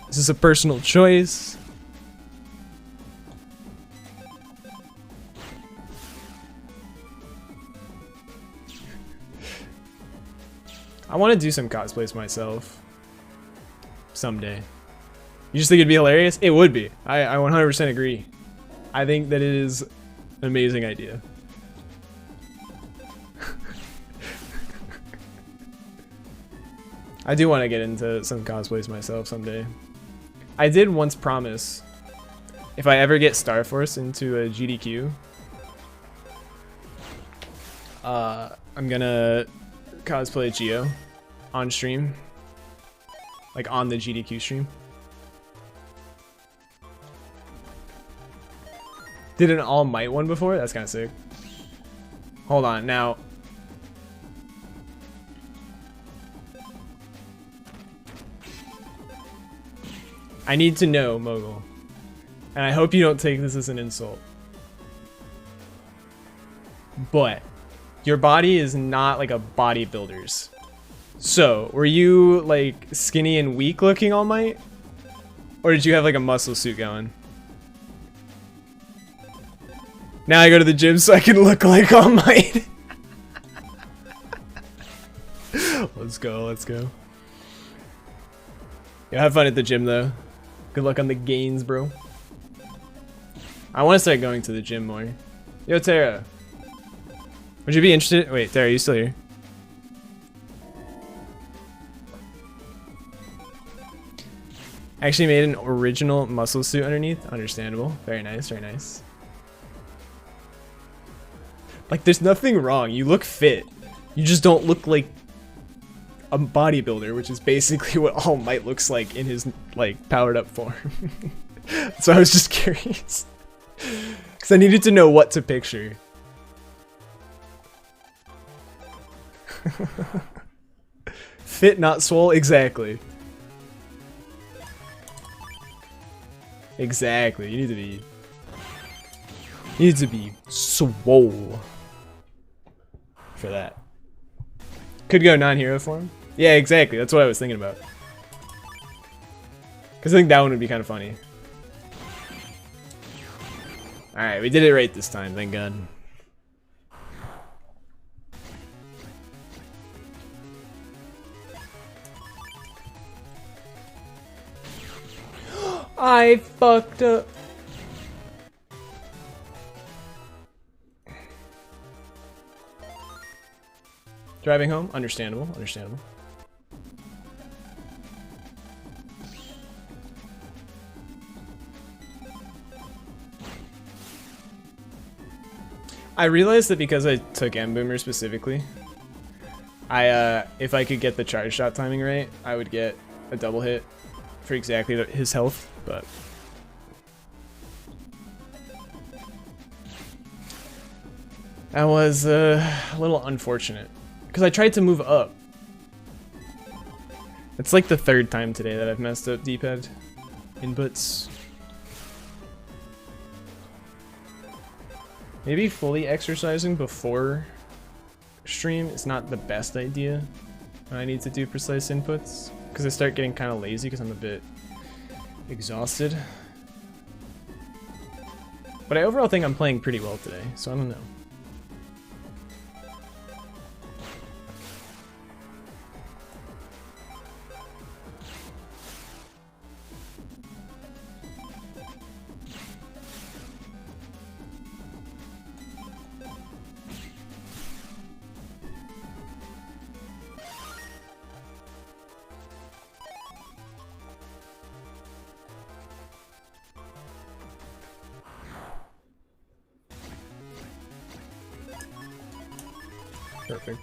is this a personal choice? I want to do some cosplays myself someday. You just think it'd be hilarious? It would be. I 100% agree. I think that it is an amazing idea. I do want to get into some cosplays myself someday. I did once promise, if I ever get Star Force into a GDQ, I'm gonna cosplay Geo on stream, like on the GDQ stream. Did an All Might one before? That's kind of sick. Hold on, now. I need to know, Mogul, and I hope you don't take this as an insult, but your body is not like a bodybuilder's. So, were you like skinny and weak looking All Might? Or did you have like a muscle suit going? Now I go to the gym so I can look like All Might. Let's go, let's go. Yeah, have fun at the gym though. Good luck on the gains, bro. I want to start going to the gym more. Yo, Tara. Would you be interested? Wait, Tara, are you still here? Actually made an original muscle suit underneath. Understandable. Very nice, very nice. Like, there's nothing wrong. You look fit. You just don't look like a bodybuilder, which is basically what All Might looks like in his, like, powered up form. So I was just curious. Because I needed to know what to picture. Fit, not swole? Exactly. Exactly. You need to be swole for that. Could go non-hero form. Yeah, exactly. That's what I was thinking about. Because I think that one would be kind of funny. Alright, we did it right this time, thank God. I fucked up. Driving home? Understandable, understandable. I realized that because I took M-Boomer specifically, if I could get the charge shot timing right, I would get a double hit for exactly his health, but... that was a little unfortunate. Because I tried to move up. It's like the third time today that I've messed up D-pad inputs. Maybe fully exercising before stream is not the best idea when I need to do precise inputs. Because I start getting kind of lazy because I'm a bit exhausted. But I overall think I'm playing pretty well today, so I don't know. Perfect.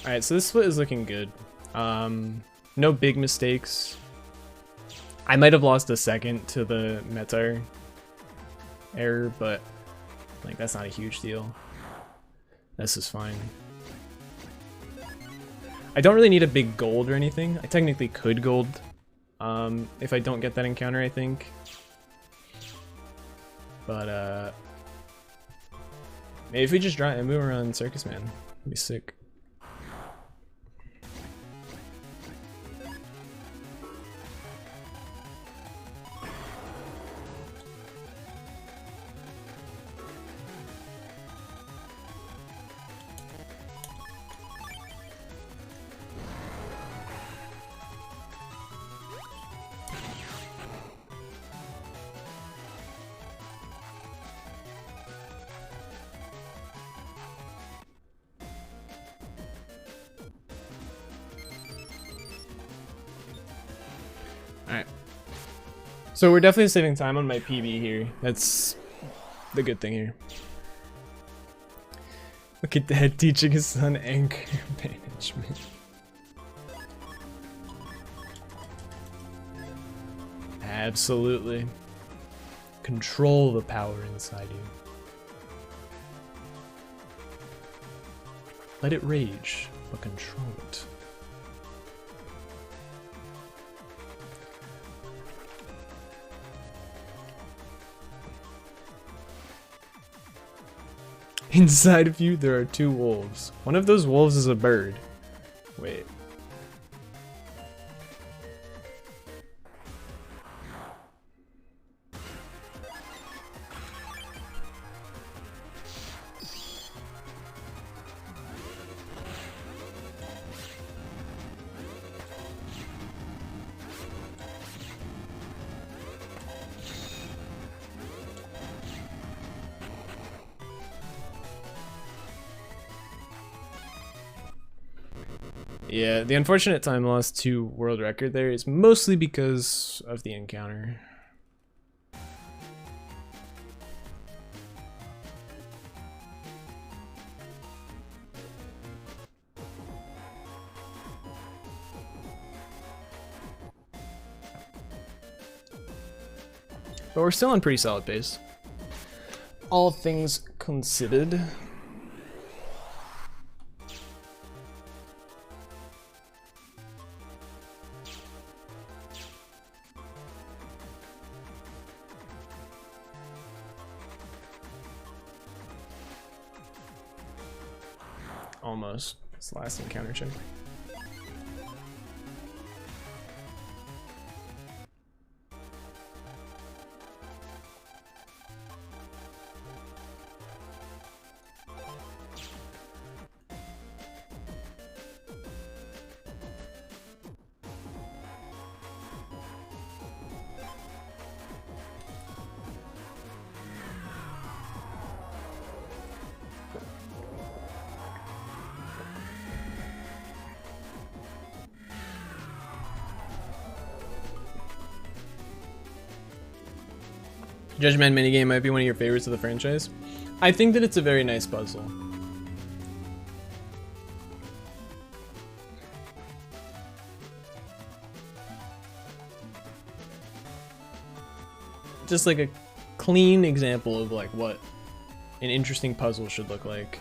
Alright, so this split is looking good. No big mistakes. I might have lost a second to the Metar error, but like that's not a huge deal. This is fine. I don't really need a big gold or anything. I technically could gold if I don't get that encounter, I think. But maybe if we just draw and move around Circus Man, it'd be sick. Alright. So we're definitely saving time on my PB here. That's the good thing here. Look at Dad teaching his son anger management. Absolutely. Control the power inside you. Let it rage, but control it. Inside of you, there are two wolves. One of those wolves is a bird. Wait. Yeah, the unfortunate time loss to world record there is mostly because of the encounter. But we're still on pretty solid pace. All things considered. Almost. It's the last encounter check. Judgment minigame might be one of your favorites of the franchise. I think that it's a very nice puzzle. Just like a clean example of like what an interesting puzzle should look like.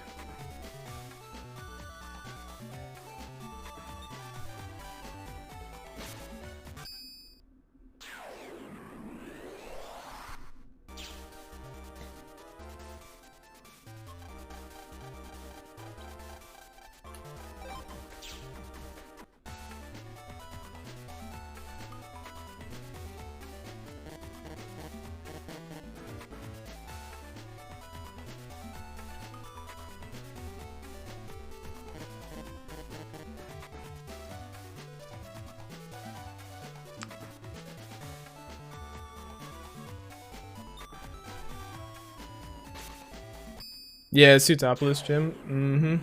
Yeah, Suitopolis gym. Mm-hmm.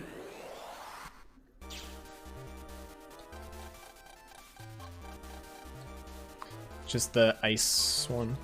Just the ice one.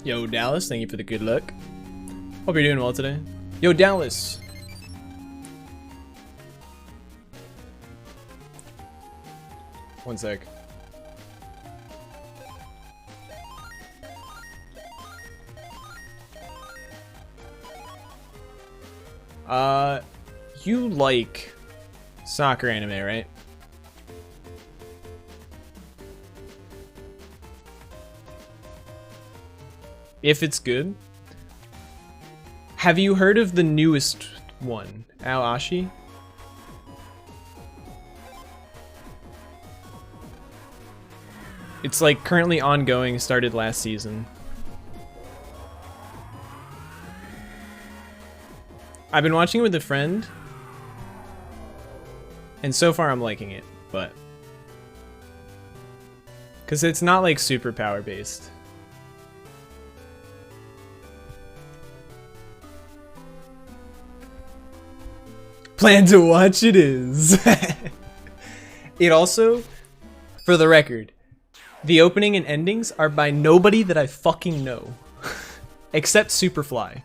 Yo, Dallas, thank you for the good luck. Hope you're doing well today. Yo, Dallas. One sec. You like soccer anime, right? If it's good. Have you heard of the newest one, Aoashi? It's like currently ongoing, started last season. I've been watching it with a friend, and so far I'm liking it, but because it's not like super power based. Plan to watch it is. It also, for the record, the opening and endings are by nobody that I fucking know. Except Superfly.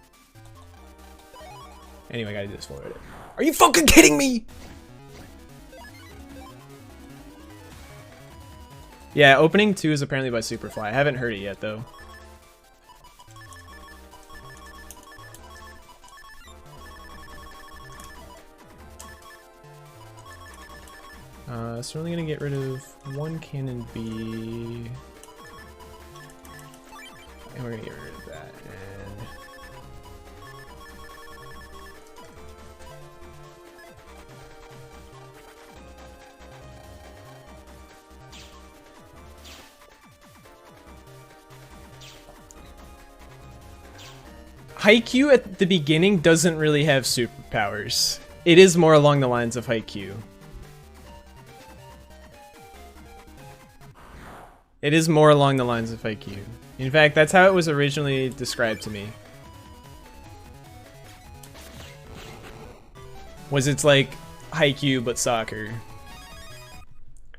Anyway, I gotta do this for it. Are you fucking kidding me? Yeah, opening 2 is apparently by Superfly. I haven't heard it yet, though. So we're only gonna get rid of one cannon B. And we're gonna get rid of that. And Haikyuu at the beginning doesn't really have superpowers. It is more along the lines of Haikyuu. It is more along the lines of Haikyuu. In fact, that's how it was originally described to me. It's like Haikyuu but soccer.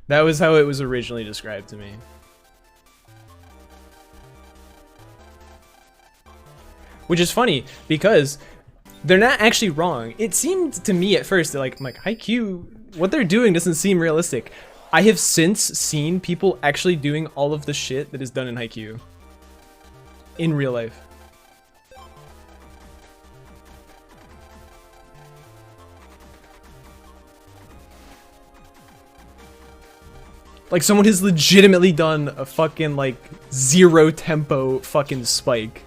That was how it was originally described to me. Which is funny because they're not actually wrong. It seemed to me at first that like Haikyuu, what they're doing doesn't seem realistic. I have since seen people actually doing all of the shit that is done in Haikyuu in real life. Like someone has legitimately done a fucking like 0 tempo fucking spike.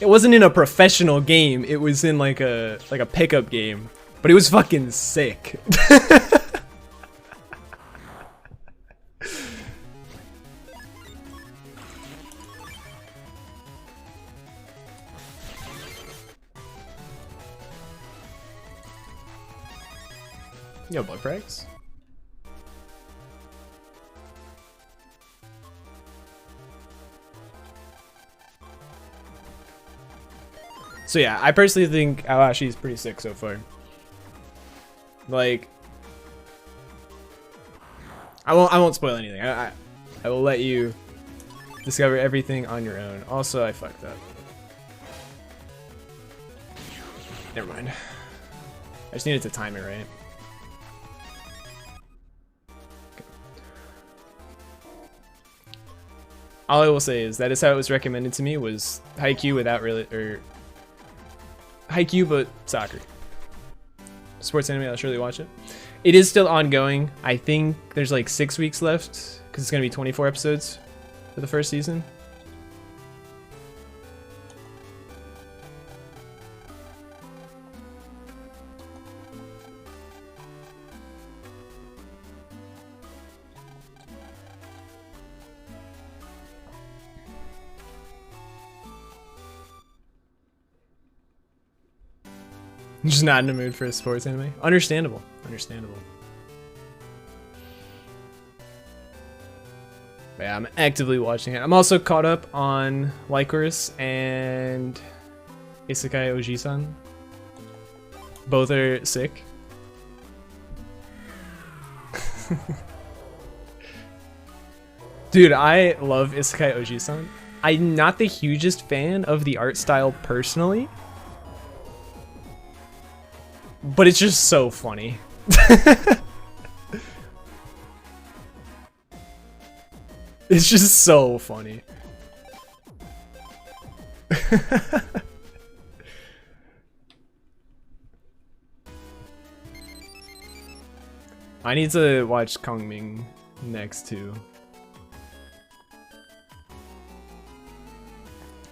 It wasn't in a professional game, it was in like a pickup game. But it was fucking sick. Yo, blood frags? So yeah, I personally think Awashi is pretty sick so far. Like, I won't spoil anything. I will let you discover everything on your own. Also, I fucked up. Never mind. I just needed to time it right. Okay. All I will say is that is how it was recommended to me, was Haikyuu without really, or Haikyuu but soccer. Sports anime, I'll surely watch it. It is still ongoing. I think there's like 6 weeks left because it's gonna be 24 episodes for the first season. Just not in the mood for a sports anime. Understandable. Understandable. But yeah, I'm actively watching it. I'm also caught up on Lycoris and Isekai Oji-san. Both are sick. Dude, I love Isekai Oji-san. I'm not the hugest fan of the art style personally, but it's just so funny. It's just so funny. I need to watch Kongming next too.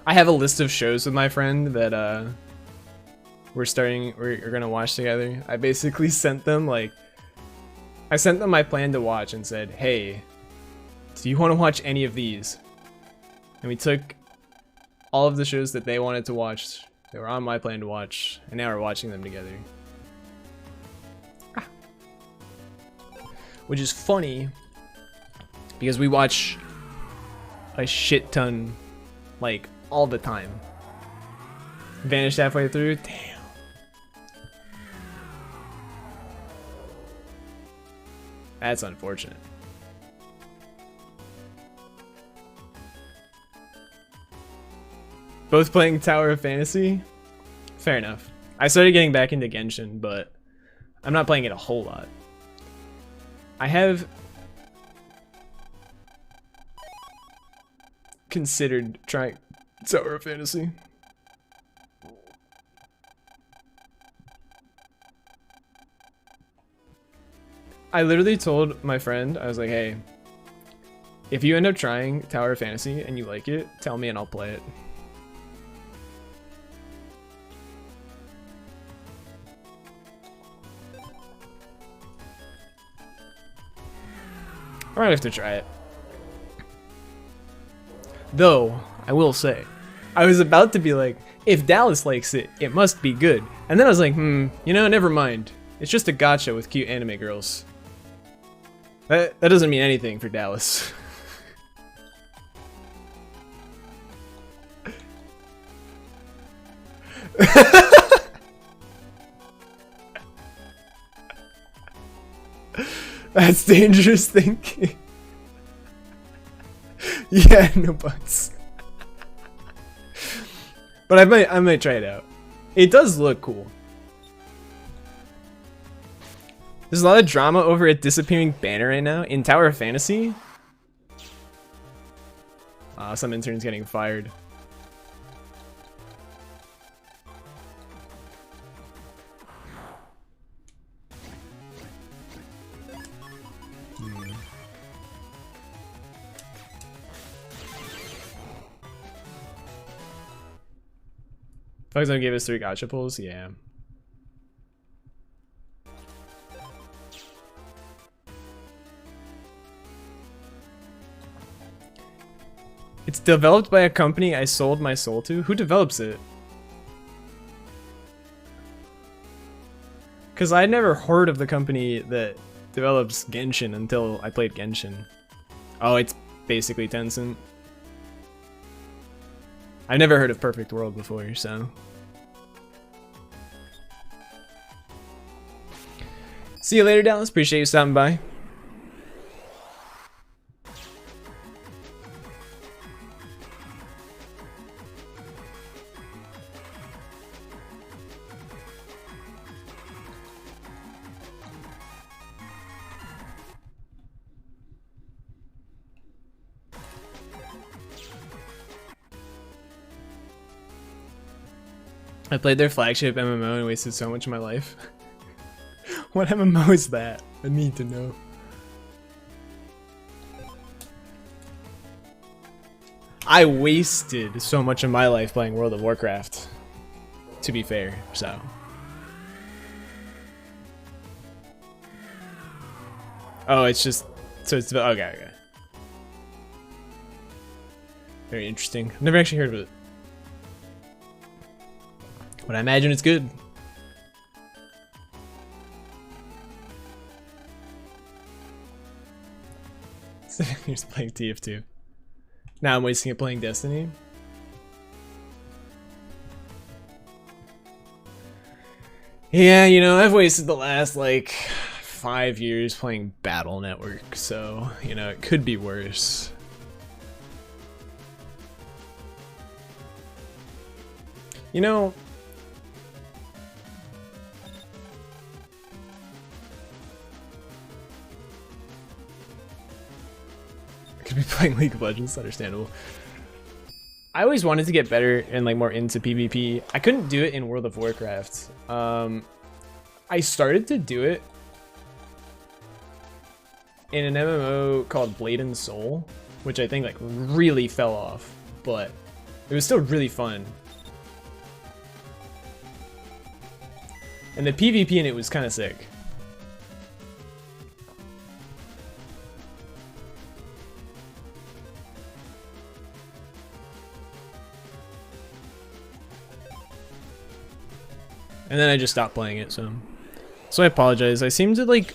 I have a list of shows with my friend that we're gonna watch together. I basically sent them my plan to watch and said, hey, do you want to watch any of these? And we took all of the shows that they wanted to watch, they were on my plan to watch, and now we're watching them together. Which is funny because we watch a shit ton, like, all the time. Vanished halfway through? Damn. That's unfortunate. Both playing Tower of Fantasy? Fair enough. I started getting back into Genshin, but I'm not playing it a whole lot. I have considered trying Tower of Fantasy. I literally told my friend, I was like, hey, If you end up trying Tower of Fantasy and you like it, tell me and I'll play it. I might have to try it. Though, I will say, I was about to be like, if Dallas likes it, it must be good. And then I was like, you know, never mind. It's just a gacha with cute anime girls. That doesn't mean anything for Dallas. That's dangerous thinking. Yeah, no buts. But I might try it out. It does look cool. There's a lot of drama over a disappearing banner right now in Tower of Fantasy. Some intern's getting fired. Fuck's gonna give us 3 gacha pulls? Yeah. It's developed by a company I sold my soul to. Who develops it? Because I'd never heard of the company that develops Genshin until I played Genshin. Oh, it's basically Tencent. I've never heard of Perfect World before, so. See you later, Dallas. Appreciate you stopping by. I played their flagship MMO and wasted so much of my life. What MMO is that? I need to know. I wasted so much of my life playing World of Warcraft, to be fair, so. Oh, it's just, so it's, okay. Very interesting. I've never actually heard of it. But I imagine it's good. Here's playing TF2. Now I'm wasting it playing Destiny. Yeah, you know, I've wasted the last like 5 years playing Battle Network, so you know, it could be worse. You know, could be playing League of Legends, understandable. I always wanted to get better and like more into PvP. I couldn't do it in World of Warcraft. I started to do it in an MMO called Blade and Soul, which I think like really fell off, but it was still really fun. And the PvP in it was kind of sick. And then I just stopped playing it, so I apologize. I seem to like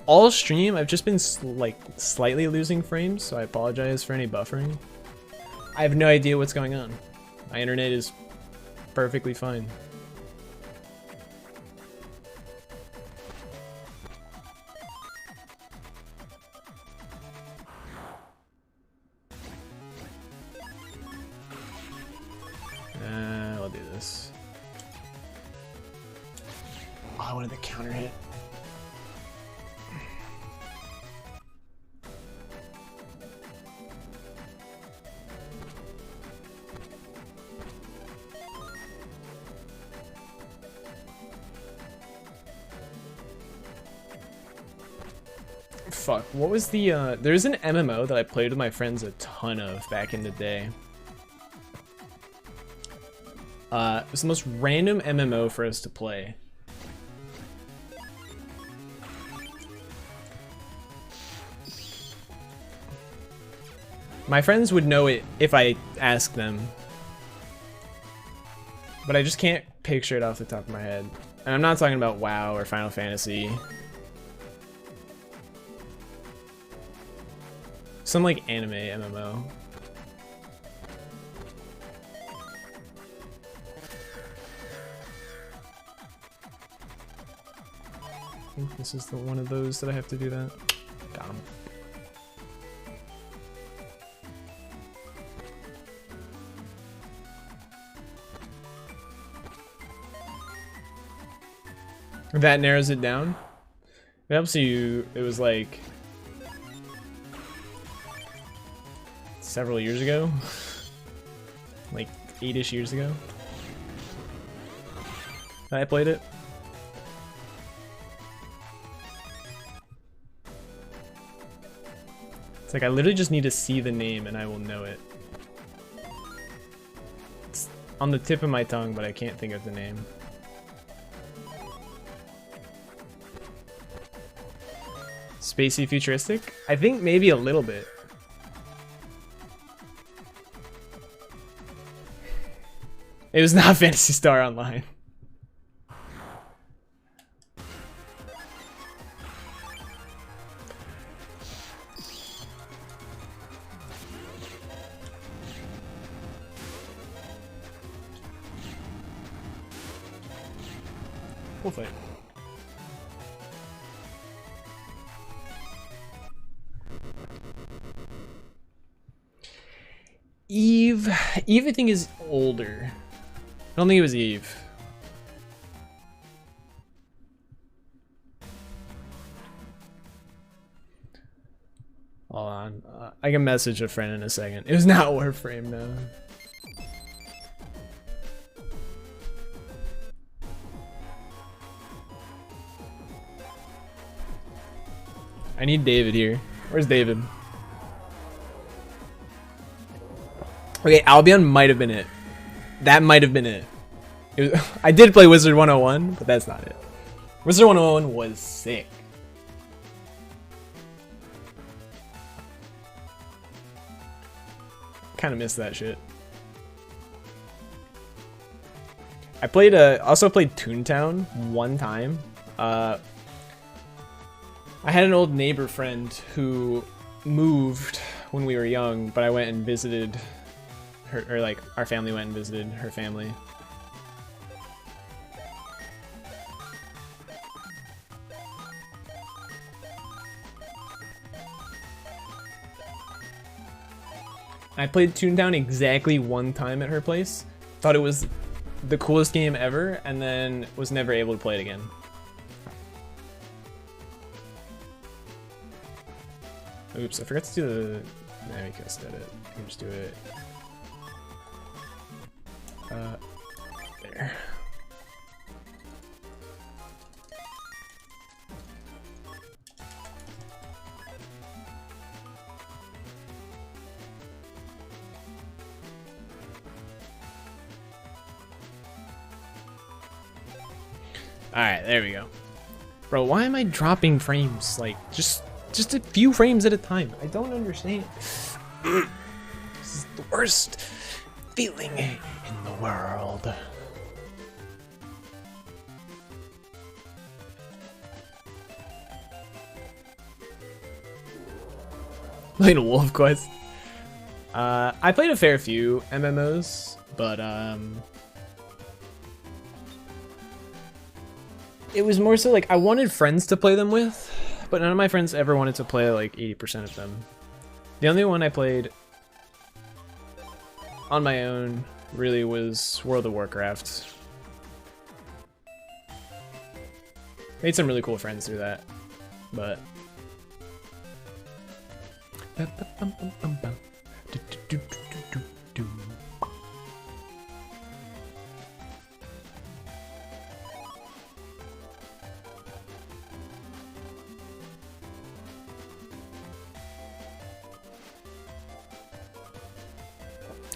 all stream I've just been like slightly losing frames, so I apologize for any buffering. I have no idea what's going on. My internet is perfectly fine. I'll do this. Oh, I wanted the counter hit. fuck, what was the, there's an MMO that I played with my friends a ton of back in the day. It was the most random MMO for us to play. My friends would know it if I asked them. But I just can't picture it off the top of my head. And I'm not talking about WoW or Final Fantasy. Some like anime MMO. I think this is the one of those that I have to do that. Got him. That narrows it down. It helps you. It was like several years ago, like 8-ish years ago that I played it. It's like I literally just need to see the name and I will know it. It's on the tip of my tongue, but I can't think of the name. Spacey futuristic? I think maybe a little bit. It was not Phantasy Star Online. We'll fight. Eve, I think is older. I don't think it was Eve. Hold on, I can message a friend in a second. It was not Warframe, no. I need David here. Where's David? Okay, Albion might have been it. That might have been it. It was, I did play Wizard 101, but that's not it. Wizard 101 was sick. Kind of missed that shit. I played also played Toontown one time. I had an old neighbor friend who moved when we were young, but I went and visited her, or like our family went and visited her family. I played Toontown exactly one time at her place. Thought it was the coolest game ever, and then was never able to play it again. Oops, I forgot to do the... Nah, we could have did it. I can just do it. There. Alright, there we go. Bro, why am I dropping frames? Like, just a few frames at a time. I don't understand. This is the worst feeling in the world. Playing a Wolf Quest. I played a fair few MMOs, but it was more so like I wanted friends to play them with, but none of my friends ever wanted to play like 80% of them. The only one I played on my own really was World of Warcraft. Made some really cool friends through that, but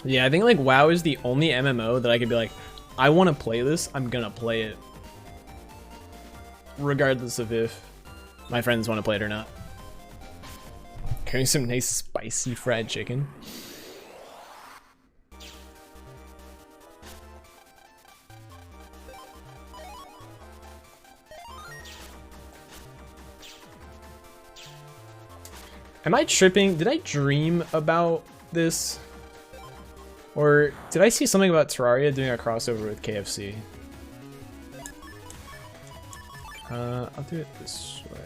Yeah, I think like WoW is the only MMO that I could be like, I want to play this, I'm gonna play it. Regardless of if my friends want to play it or not. Carrying some nice spicy fried chicken. Am I tripping? Did I dream about this? Or did I see something about Terraria doing a crossover with KFC? I'll do it this way.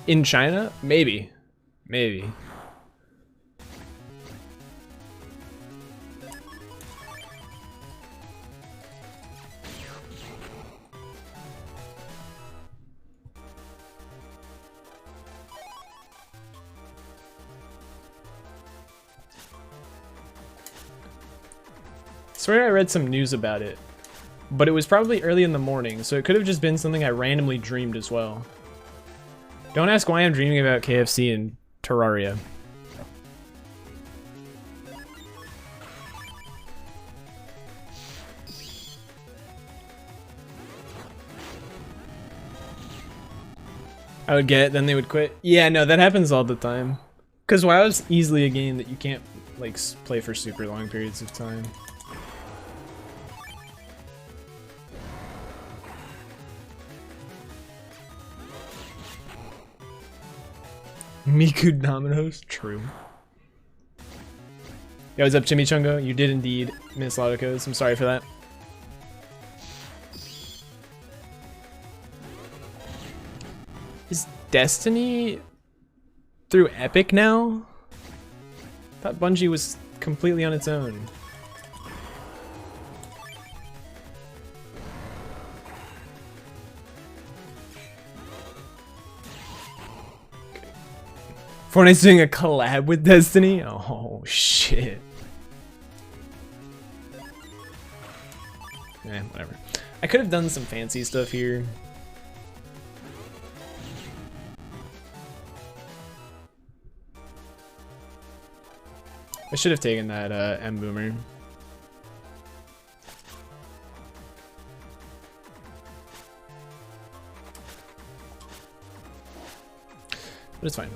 In China? Maybe. Maybe. I swear I read some news about it, but it was probably early in the morning, so it could have just been something I randomly dreamed as well. Don't ask why I'm dreaming about KFC and Terraria. I would get it, then they would quit. Yeah, no, that happens all the time. Because WoW is easily a game that you can't like play for super long periods of time. Miku Domino's? True. Yo, what's up, Chimichungo? You did indeed miss Lauticos. I'm sorry for that. Is Destiny through Epic now? I thought Bungie was completely on its own. Fortnite's doing a collab with Destiny? Oh, shit. Eh, whatever. I could have done some fancy stuff here. I should have taken that M Boomer. But it's fine.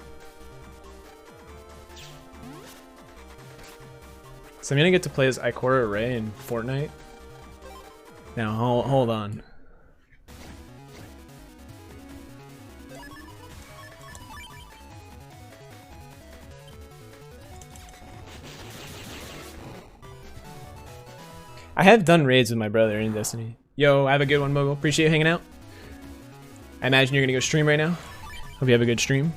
So I'm gonna get to play as Ikora Ray in Fortnite. Now hold on. I have done raids with my brother in Destiny. Yo, have a good one, Mogul. Appreciate you hanging out. I imagine you're gonna go stream right now. Hope you have a good stream.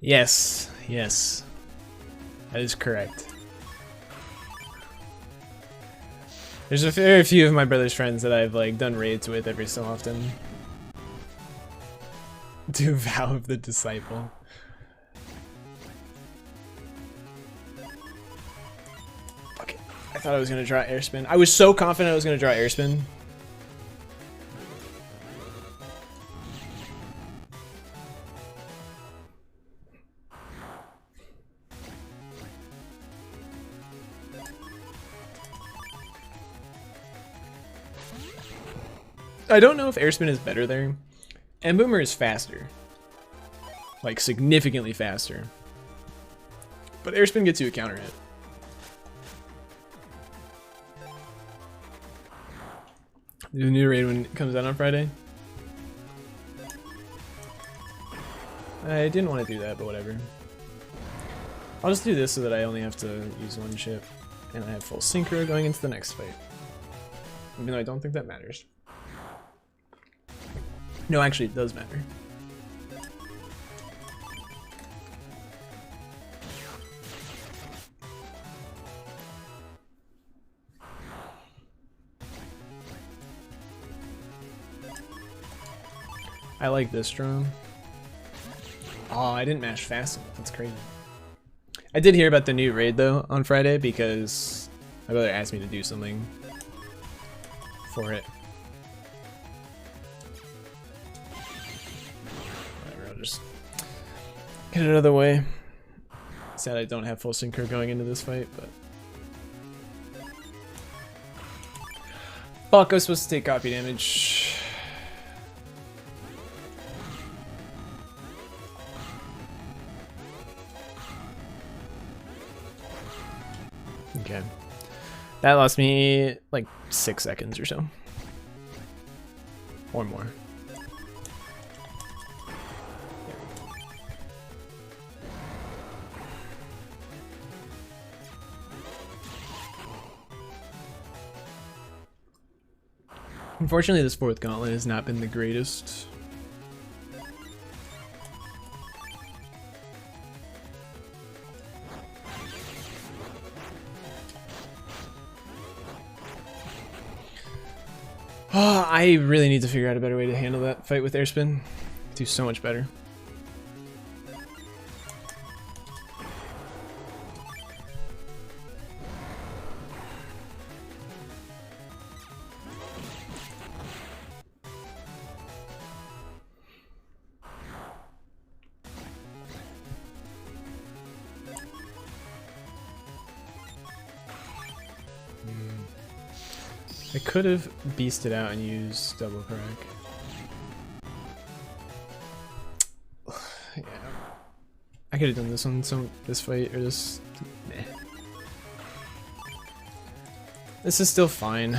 Yes, yes. That is correct. There's a very few of my brother's friends that I've like done raids with every so often. Do Vow of the Disciple. Okay, I thought I was gonna draw Airspin. I was so confident I was gonna draw Airspin. I don't know if Airspin is better there. M Boomer is faster. Like, significantly faster. But Airspin gets you a counter hit. The new raid when it comes out on Friday. I didn't want to do that, but whatever. I'll just do this so that I only have to use one chip. And I have full synchro going into the next fight. Even though I don't think that matters. No, actually, it does matter. I like this drone. Oh, I didn't mash fast enough. That's crazy. I did hear about the new raid though on Friday because my brother asked me to do something for it. Whatever, I'll just get it out of the way. Sad I don't have full synchro going into this fight, but fuck, I was supposed to take copy damage. Okay. That lost me like 6 seconds or so. Or more. Unfortunately, this fourth gauntlet has not been the greatest. Oh, I really need to figure out a better way to handle that fight with airspin. Do so much better. I could have beasted out and used double crack. Yeah. I could have done this on this fight or this. Meh. This is still fine.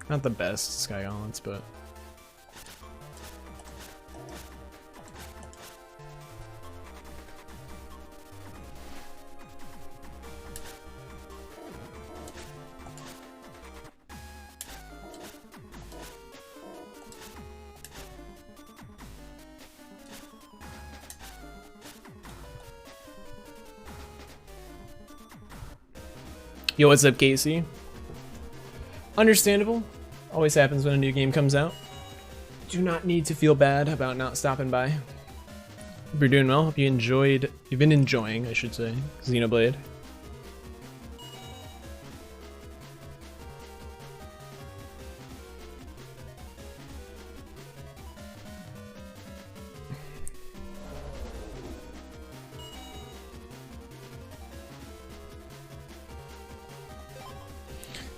Not the best Sky Gauntlets, but yo, what's up, Casey? Understandable. Always happens when a new game comes out. Do not need to feel bad about not stopping by. Hope you're doing well. Hope you enjoyed. You've been enjoying, I should say, Xenoblade.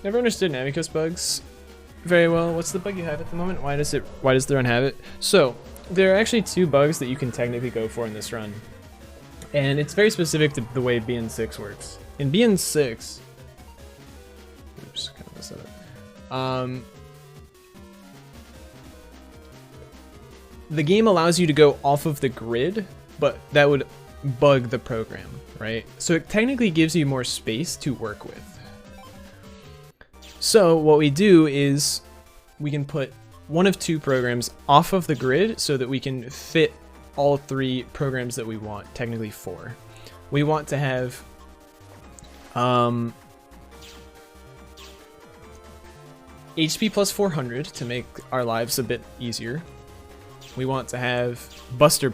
Never understood Namiko's bugs very well. What's the bug you have at the moment? Why does the run have it? So there are actually 2 bugs that you can technically go for in this run, and it's very specific to the way BN6 works. In BN6, oops, kind of messed that up. The game allows you to go off of the grid, but that would bug the program, right? So it technically gives you more space to work with. So what we do is we can put one of 2 programs off of the grid so that we can fit all 3 programs that we want, technically 4. We want to have HP plus 400 to make our lives a bit easier. We want to have Buster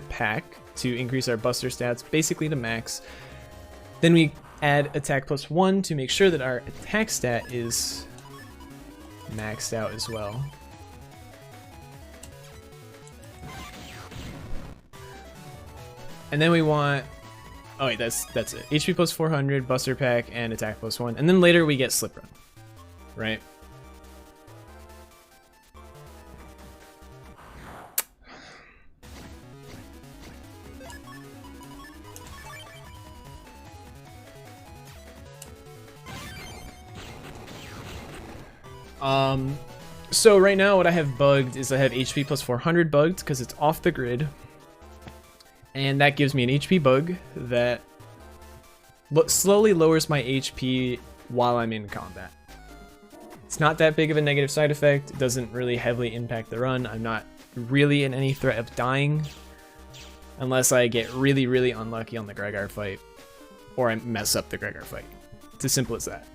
Pack to increase our Buster stats basically to max. Then we add attack plus 1 to make sure that our attack stat is maxed out as well. And then we want, oh wait, that's it. HP plus 400, Buster Pack, and attack plus 1. And then later we get Slip Run, right? So right now what I have bugged is I have HP plus 400 bugged because it's off the grid. And that gives me an HP bug that slowly lowers my HP while I'm in combat. It's not that big of a negative side effect. It doesn't really heavily impact the run. I'm not really in any threat of dying unless I get really, really unlucky on the Gregar fight. or I mess up the Gregor fight. It's as simple as that.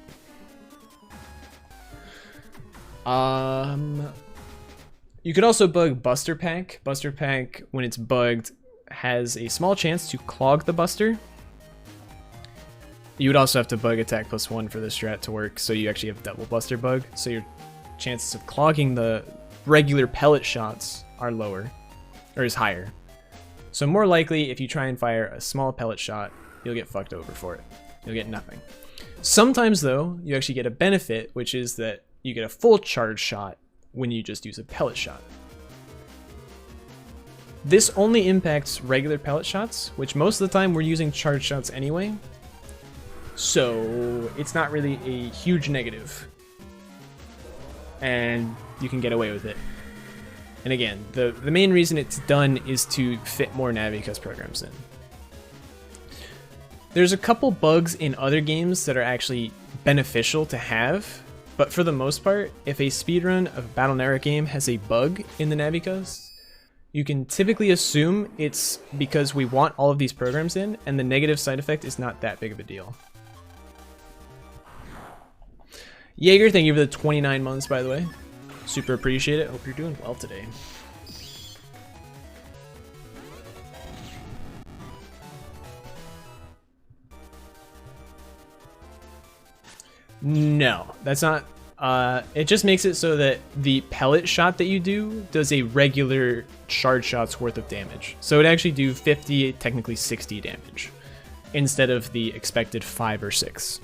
You could also bug Buster Pack. Buster Pack, when it's bugged, has a small chance to clog the Buster. You would also have to bug attack +1 for this strat to work, so you actually have double Buster bug. So your chances of clogging the regular pellet shots are lower, or is higher. So more likely, if you try and fire a small pellet shot, you'll get fucked over for it. You'll get nothing. Sometimes though, you actually get a benefit, which is that you get a full charge shot when you just use a pellet shot. This only impacts regular pellet shots, which most of the time we're using charge shots anyway. So it's not really a huge negative. And you can get away with it. And again, the main reason it's done is to fit more Navicuss programs in. There's a couple bugs in other games that are actually beneficial to have, but for the most part, if a speedrun of a Battle.net game has a bug in the Navicuss, you can typically assume it's because we want all of these programs in, and the negative side effect is not that big of a deal. Jaeger, thank you for the 29 months, by the way. Super appreciate it. Hope you're doing well today. No, that's not. It just makes it so that the pellet shot that you do does a regular charge shot's worth of damage. So it actually do 50, technically 60 damage, instead of the expected 5 or 6.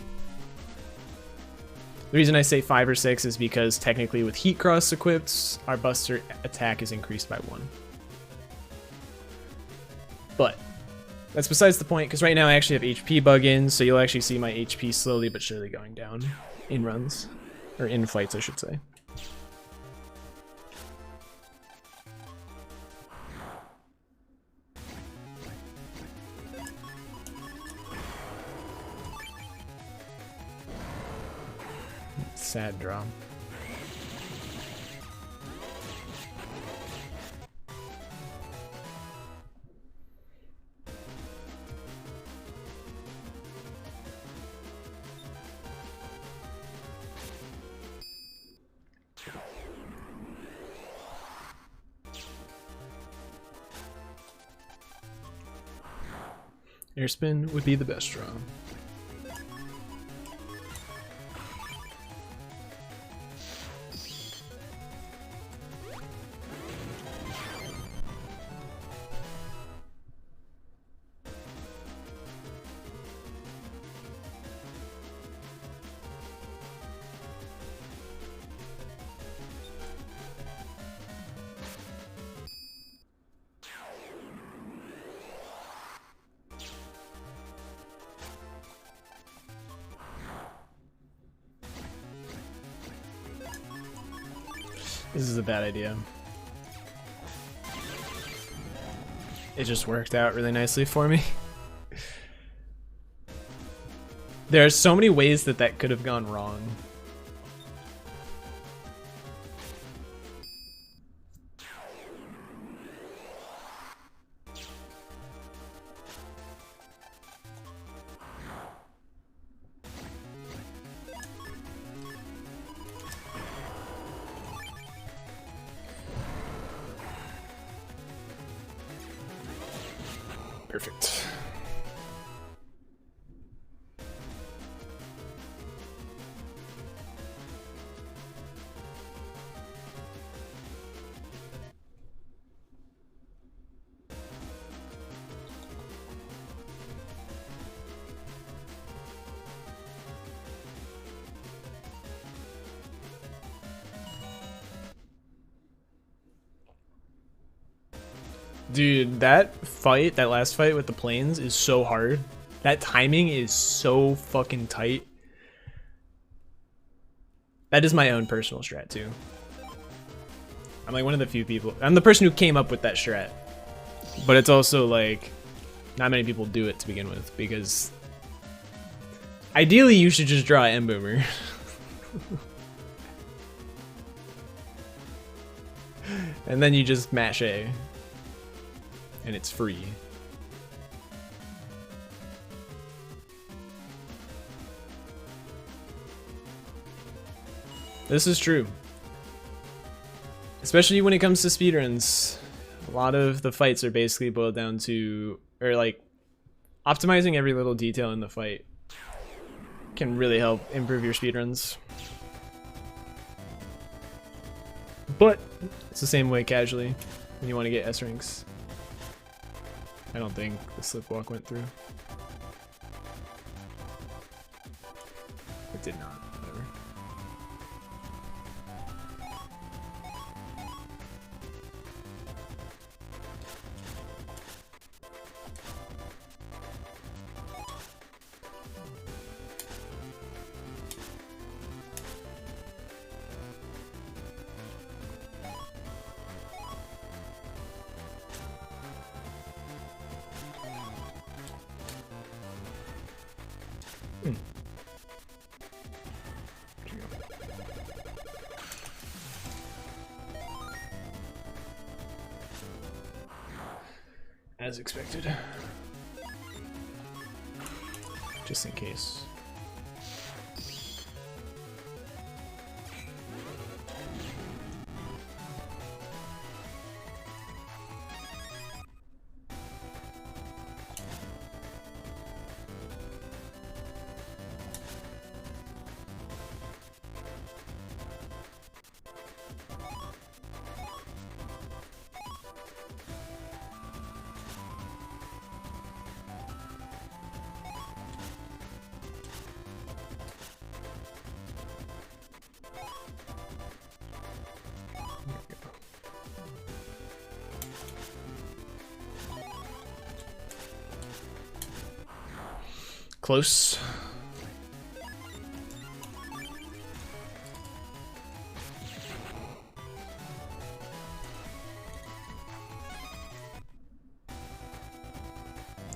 The reason I say 5 or 6 is because technically with Heat Cross equipped, our Buster attack is increased by 1. But that's besides the point, because right now I actually have HP bug in, so you'll actually see my HP slowly but surely going down in runs. Or in fights, I should say. Sad draw. Air spin would be the best draw. This is a bad idea. It just worked out really nicely for me. There are so many ways that that could have gone wrong. Perfect. Dude, that fight, that last fight with the planes is so hard. That timing is so fucking tight. That is my own personal strat too. I'm like one of the few people. I'm the person who came up with that strat. But it's also like, not many people do it to begin with because ideally you should just draw M Boomer. And then you just mash A. And it's free. This is true. Especially when it comes to speedruns. A lot of the fights are basically boiled down to, or like, optimizing every little detail in the fight can really help improve your speedruns. But it's the same way casually when you want to get S ranks. I don't think the slip walk went through. It did not. Whatever. As expected. Just in case. Close.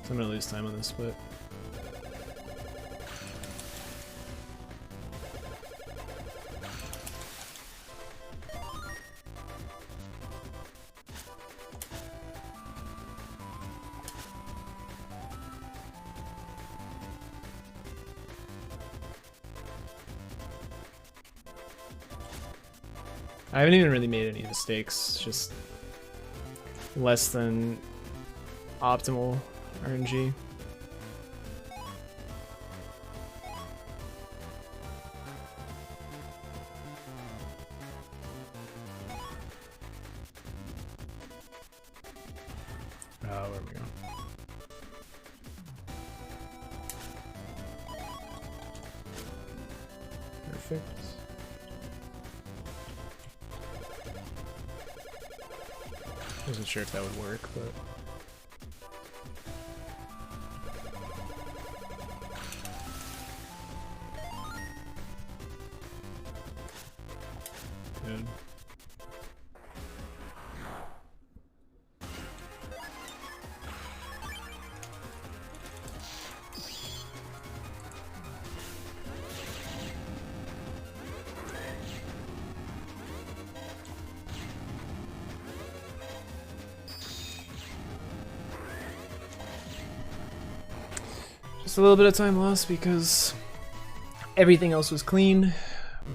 So I'm gonna lose time on this split. I haven't even really made any mistakes, just less than optimal RNG. Where we go? Perfect. Wasn't sure if that would work, but good. Just a little bit of time lost because everything else was clean,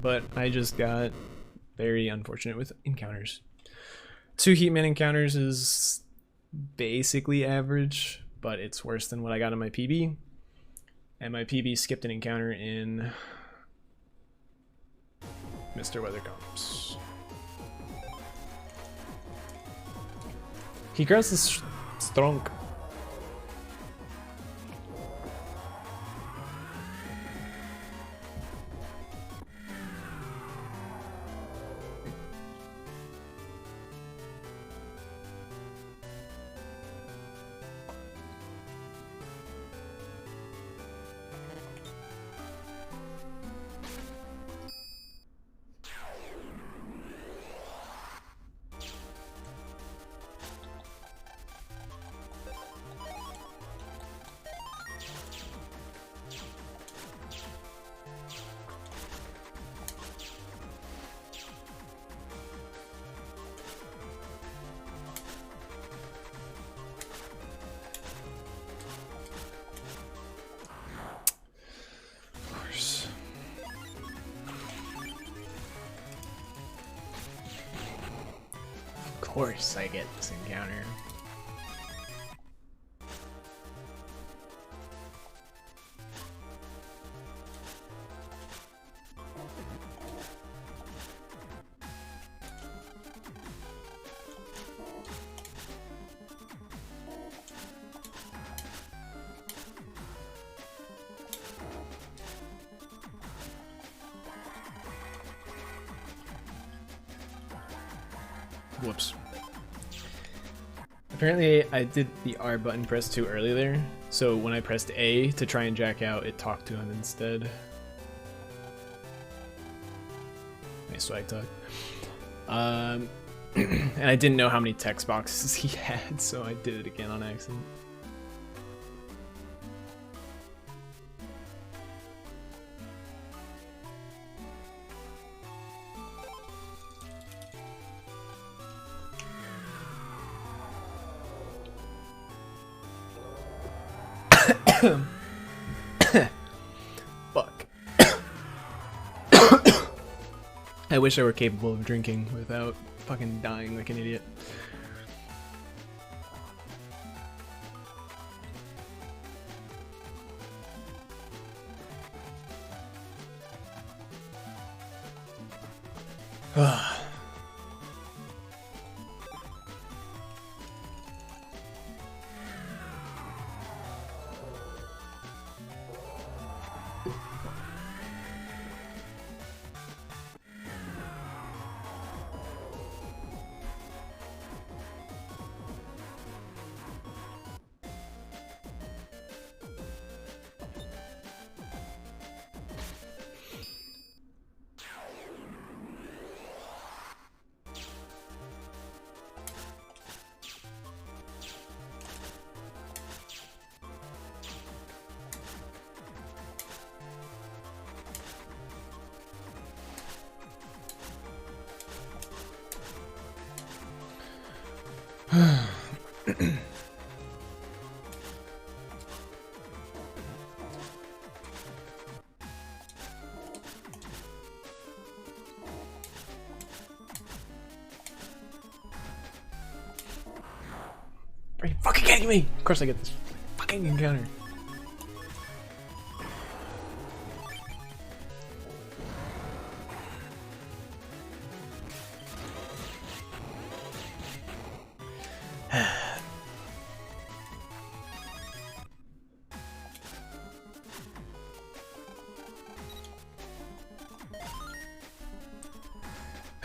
but I just got very unfortunate with encounters. 2 Heatman encounters is basically average, but it's worse than what I got in my PB. And my PB skipped an encounter in Mr. Weather Comps. He crosses strong. course I get this encounter. Whoops. Apparently I did the R button press too early there, so when I pressed A to try and jack out, it talked to him instead. Nice swag talk. And I didn't know how many text boxes he had, so I did it again on accident. Fuck. I wish I were capable of drinking without fucking dying like an idiot. Are you fucking kidding me? Of course I get this fucking encounter.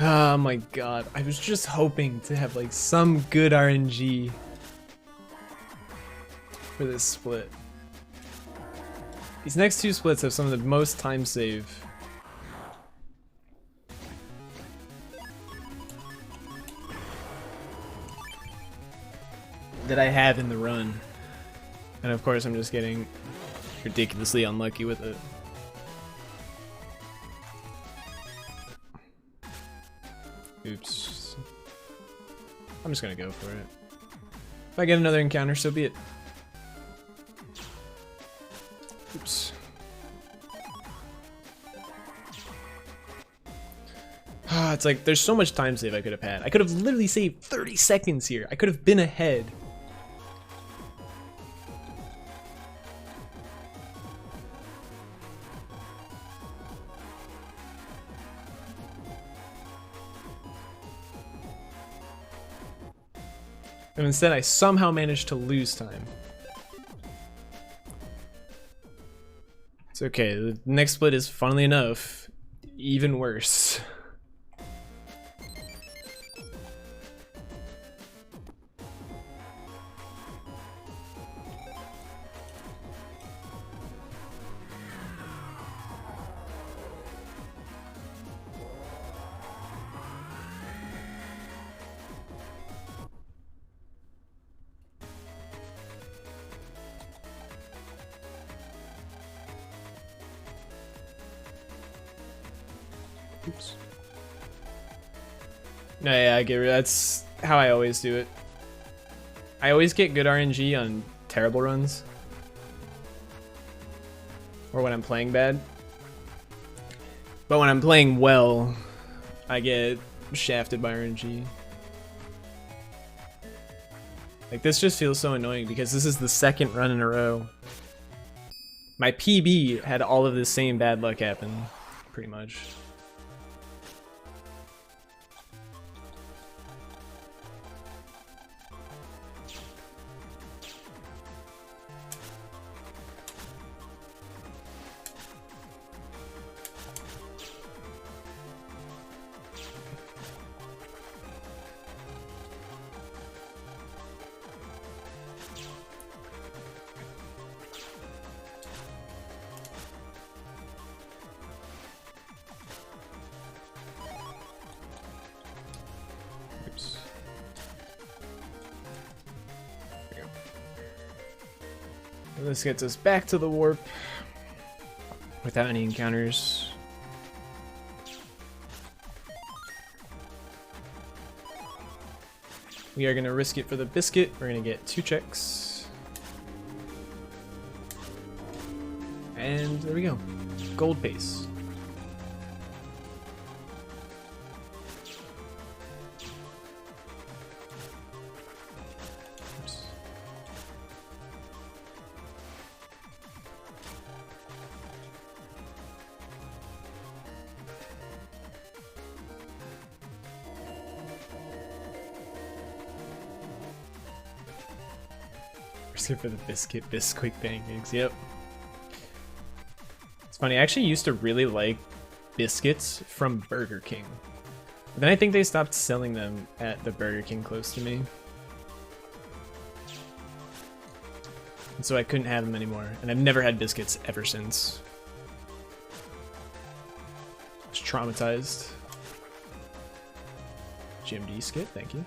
Oh my god, I was just hoping to have like some good RNG for this split. These next two splits have some of the most time save. That I have in the run. And of course I'm just getting ridiculously unlucky with it. Oops. I'm just gonna go for it. If I get another encounter, so be it. Oops. It's like, there's so much time save I could have had. I could have literally saved 30 seconds here. I could have been ahead. And instead, I somehow managed to lose time. It's okay, the next split is, funnily enough, even worse. Oops. No, yeah, I get it. That's how I always do it. I always get good RNG on terrible runs. Or when I'm playing bad. But when I'm playing well, I get shafted by RNG. Like, this just feels so annoying because this is the second run in a row. My PB had all of this same bad luck happen, pretty much. This gets us back to the warp without any encounters. We are going to risk it for the biscuit. We're going to get 2 checks. And there we go. Gold base. For the biscuit pancakes. Yep. It's funny, I actually used to really like biscuits from Burger King. But then I think they stopped selling them at the Burger King close to me. And so I couldn't have them anymore. And I've never had biscuits ever since. I was traumatized. GMD skip, thank you.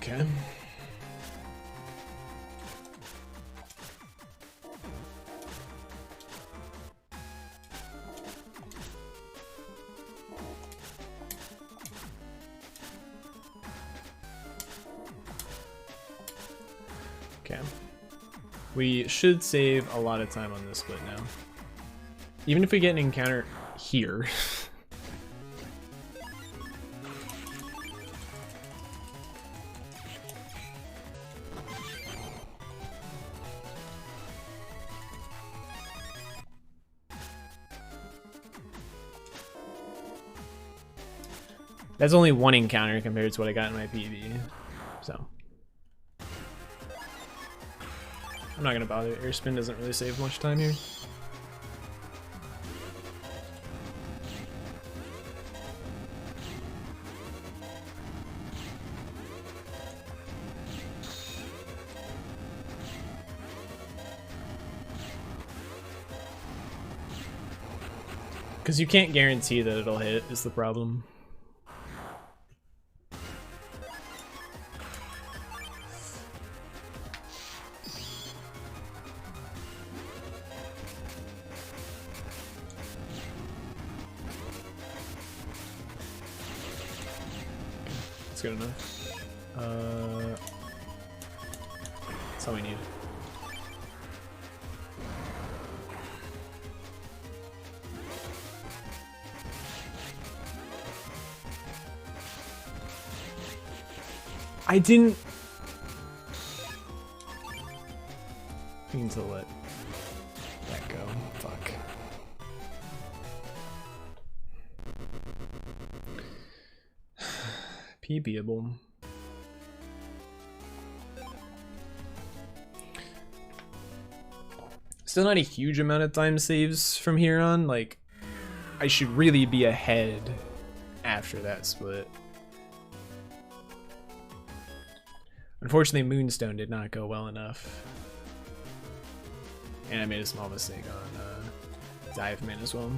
Okay. Okay. We should save a lot of time on this split now. Even if we get an encounter here. That's only 1 encounter compared to what I got in my PB, so. I'm not gonna bother. Airspin doesn't really save much time here. Because you can't guarantee that it'll hit is the problem. That's good enough. That's all we need. I didn't mean to let that go. Fuck. PBable. Still not a huge amount of time saves from here on. Like, I should really be ahead after that split. Unfortunately, Moonstone did not go well enough. And I made a small mistake on Dive Man as well.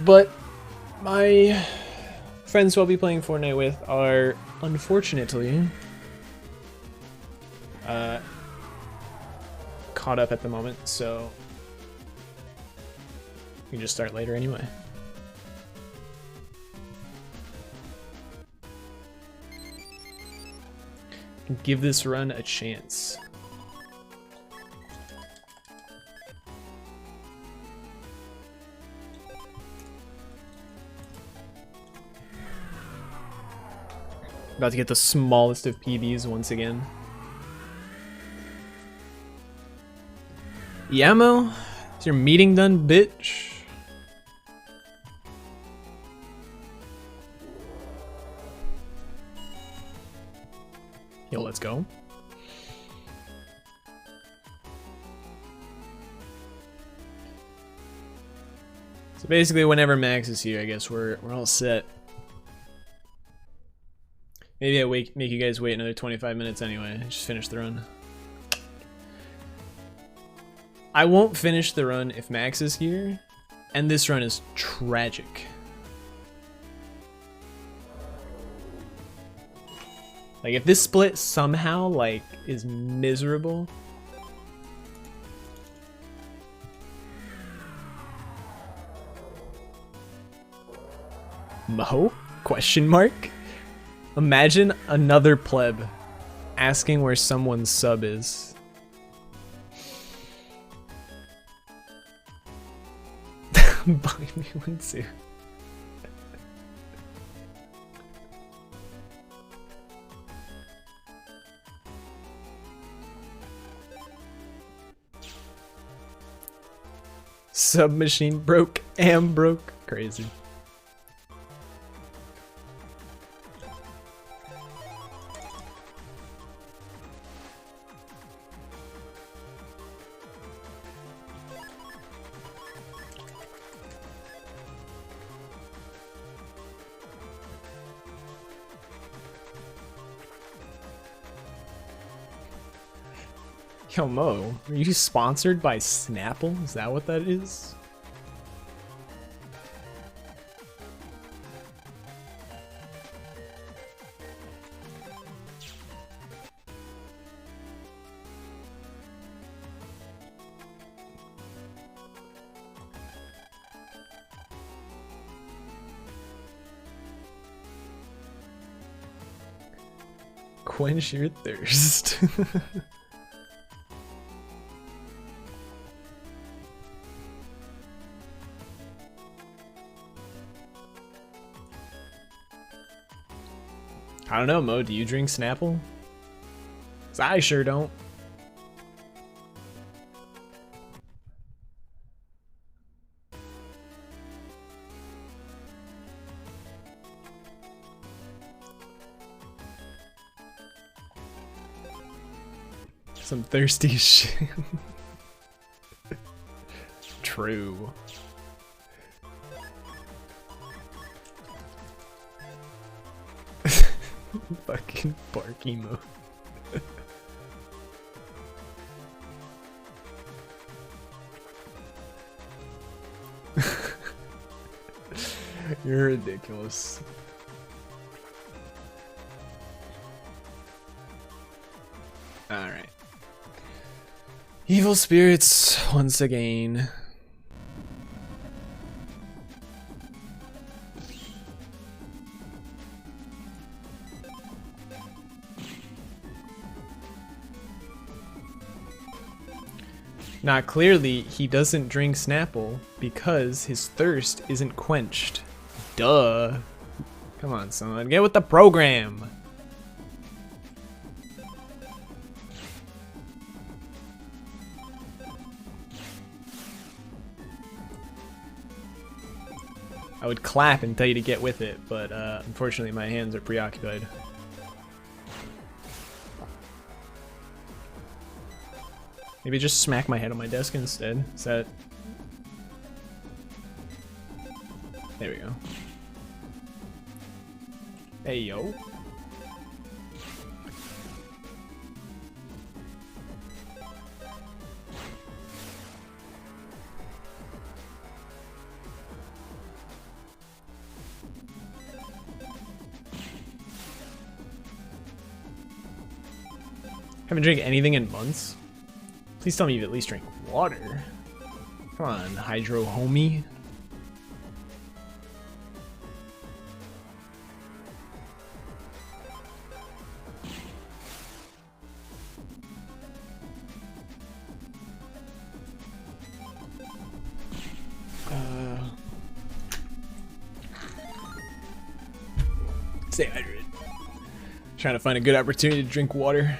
But my friends who I'll be playing Fortnite with are, unfortunately, caught up at the moment, so we can just start later anyway. Give this run a chance. About to get the smallest of PBs once again. Yamo, is your meeting done, bitch? Yo, let's go. So basically, whenever Max is here, I guess we're all set. Maybe I make you guys wait another 25 minutes anyway. Just finish the run. I won't finish the run if Max is here, and this run is tragic. Like, if this split somehow, like, is miserable. Mo? Question mark? Imagine another pleb asking where someone's sub is. Buy me one too. Submachine broke, am broke. Crazy. Yo, Mo, are you sponsored by Snapple? Is that what that is? Quench your thirst. I don't know, Mo, do you drink Snapple? 'Cause I sure don't. Some thirsty shit. True. Fucking bark emo. You're ridiculous. Alright. Evil spirits once again. Now clearly he doesn't drink Snapple because his thirst isn't quenched. Duh. Come on, son, get with the program. I would clap and tell you to get with it, but unfortunately my hands are preoccupied. Maybe just smack my head on my desk instead. Is that... There we go. Hey, yo. Haven't drank anything in months. Please tell me you've at least drank water. Come on, Hydro homie. Stay hydrated. Trying to find a good opportunity to drink water.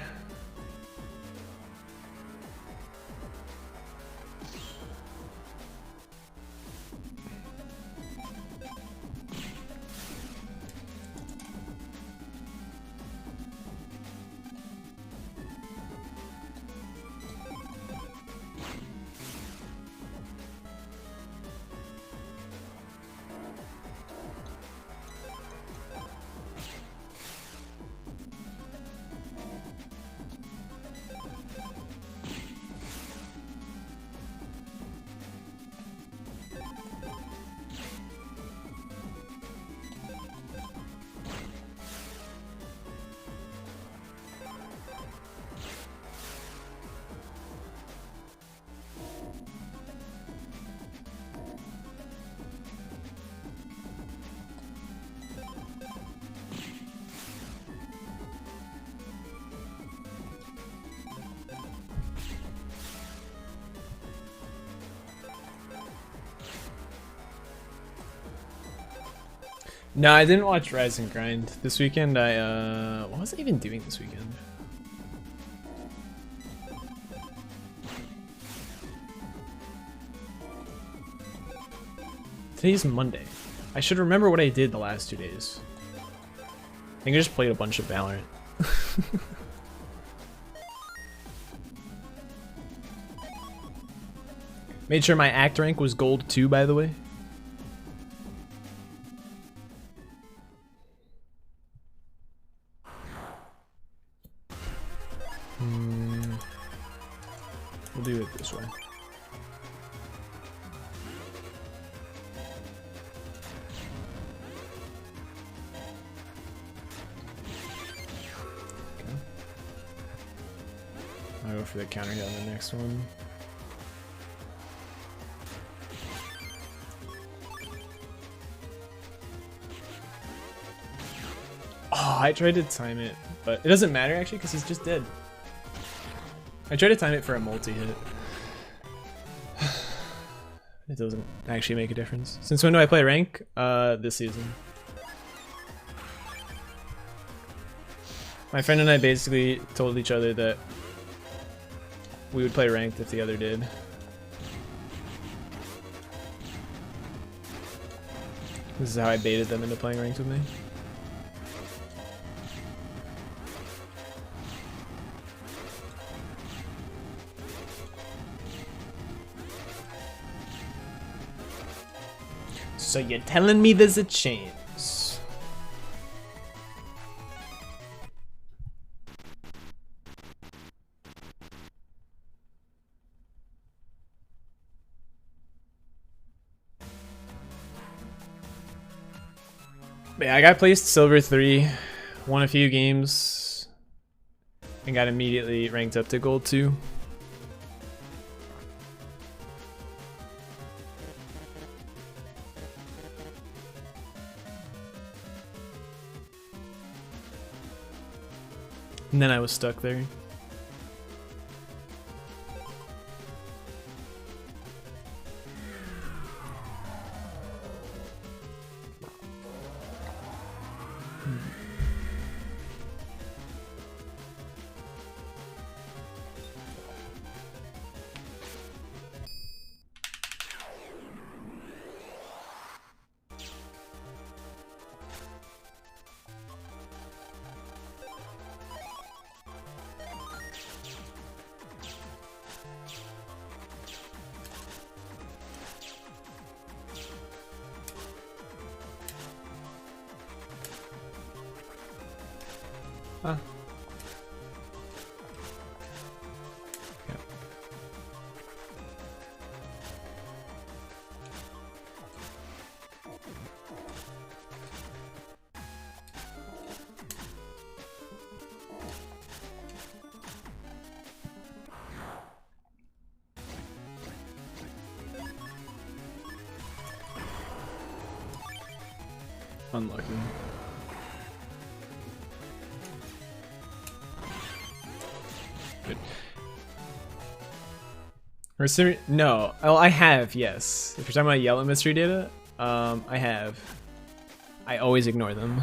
No, I didn't watch Rise and Grind this weekend. What was I even doing this weekend? Today's Monday. I should remember what I did the last 2 days. I think I just played a bunch of Valorant. Made sure my act rank was gold 2, by the way. We'll do it this way. Okay. I'll go for the counter hit on the next one. Oh, I tried to time it, but it doesn't matter actually because he's just dead. I tried to time it for a multi-hit. It doesn't actually make a difference. Since when do I play rank? This season. My friend and I basically told each other that we would play ranked if the other did. This is how I baited them into playing ranked with me. So you're telling me there's a chance? But yeah, I got placed silver 3, won a few games, and got immediately ranked up to gold 2. And then I was stuck there. Huh. Yeah. Unlucky. Good. Mystery? No. Oh, I have, yes. If you're talking about yellow mystery data, I have. I always ignore them.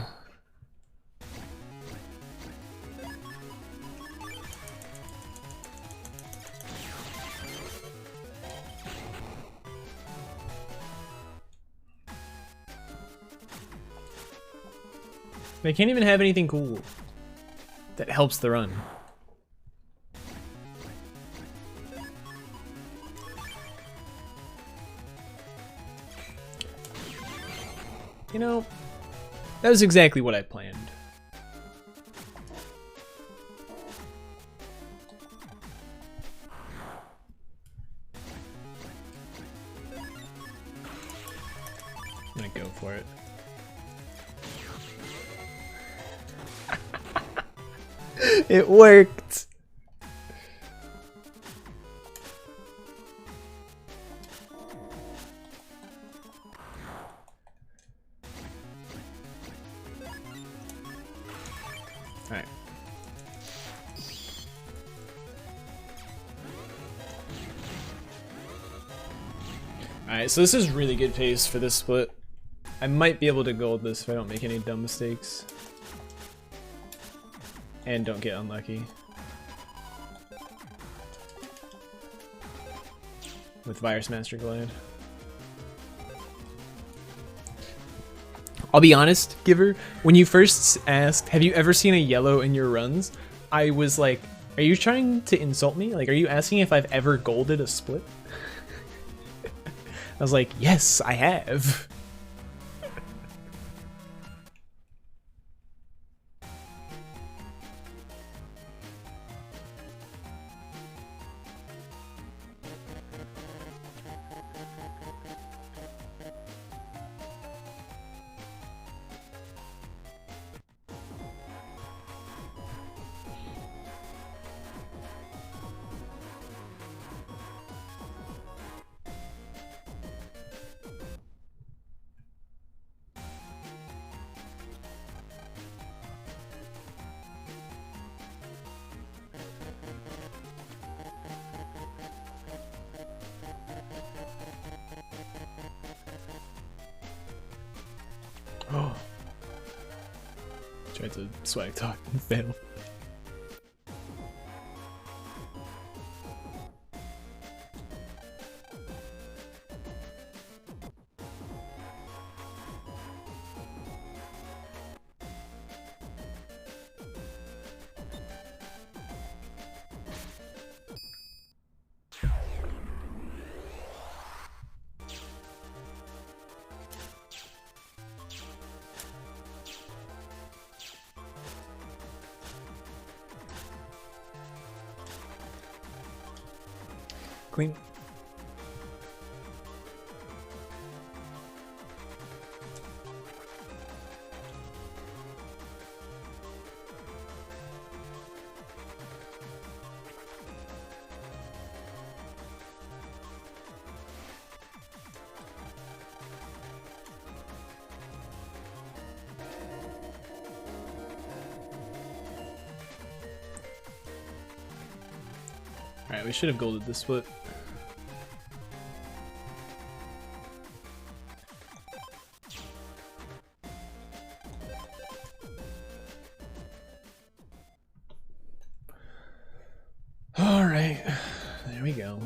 They can't even have anything cool that helps the run. You know, that was exactly what I planned. I'm gonna go for it. It worked. All right. All right, so this is really good pace for this split. I might be able to gold this if I don't make any dumb mistakes. And don't get unlucky. With Virus Master Glide. I'll be honest, Giver, when you first asked, have you ever seen a yellow in your runs? I was like, are you trying to insult me? Like, are you asking if I've ever golded a split? I was like, yes, I have. Oh. Tried to swag talk and fail. Clean. Alright, we should have golded this split. Alright, there we go.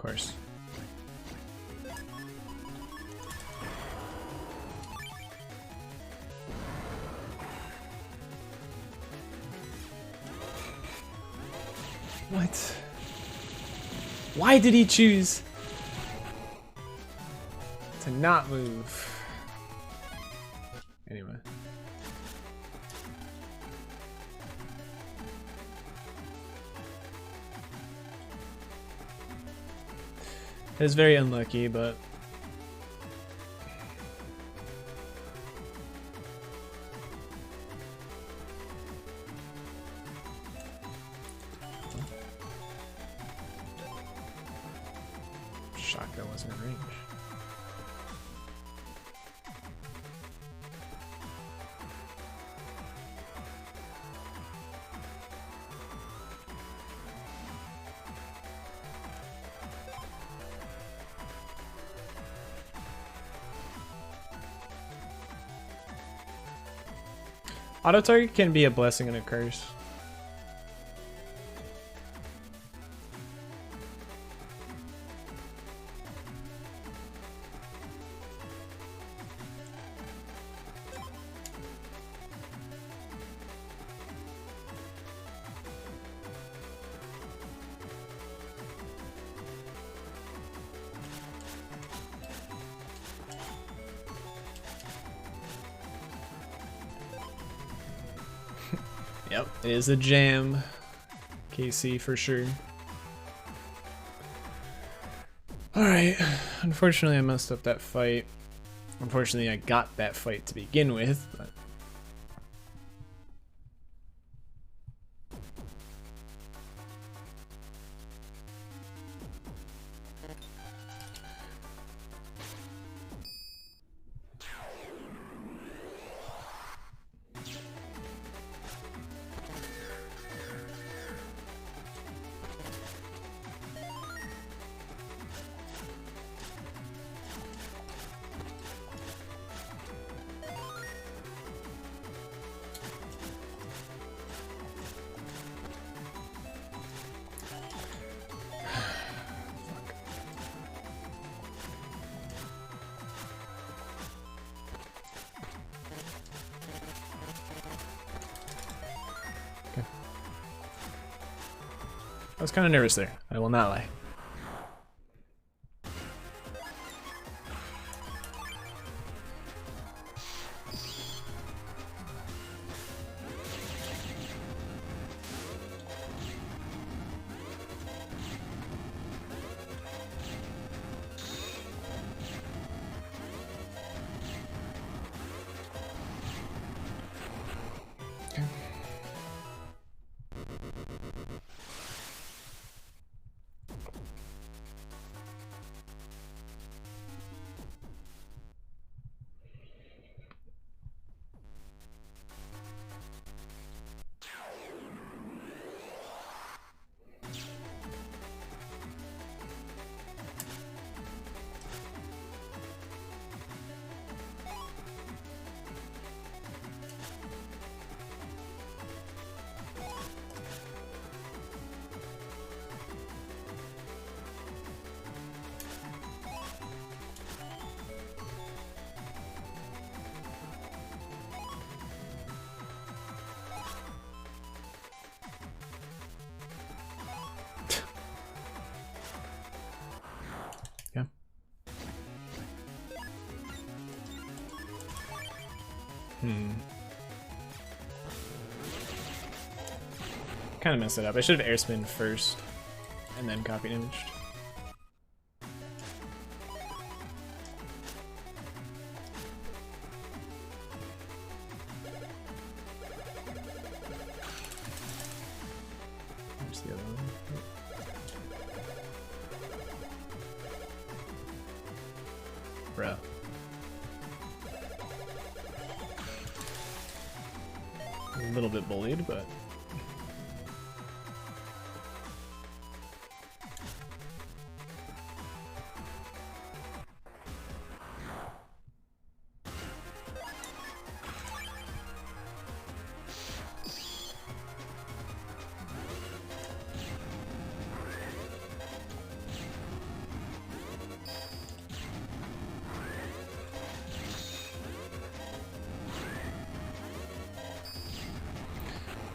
course. What? Why did he choose to not move? Anyway. It was very unlucky, but shocked that wasn't in range. Auto target can be a blessing and a curse. Yep, it is a jam. KC for sure. Alright, unfortunately I messed up that fight. Unfortunately I got that fight to begin with, but I was kind of nervous there, I will not lie. Kind of messed it up. I should have air spin first and then copy imaged. Where's the other one? Bro. A little bit bullied, but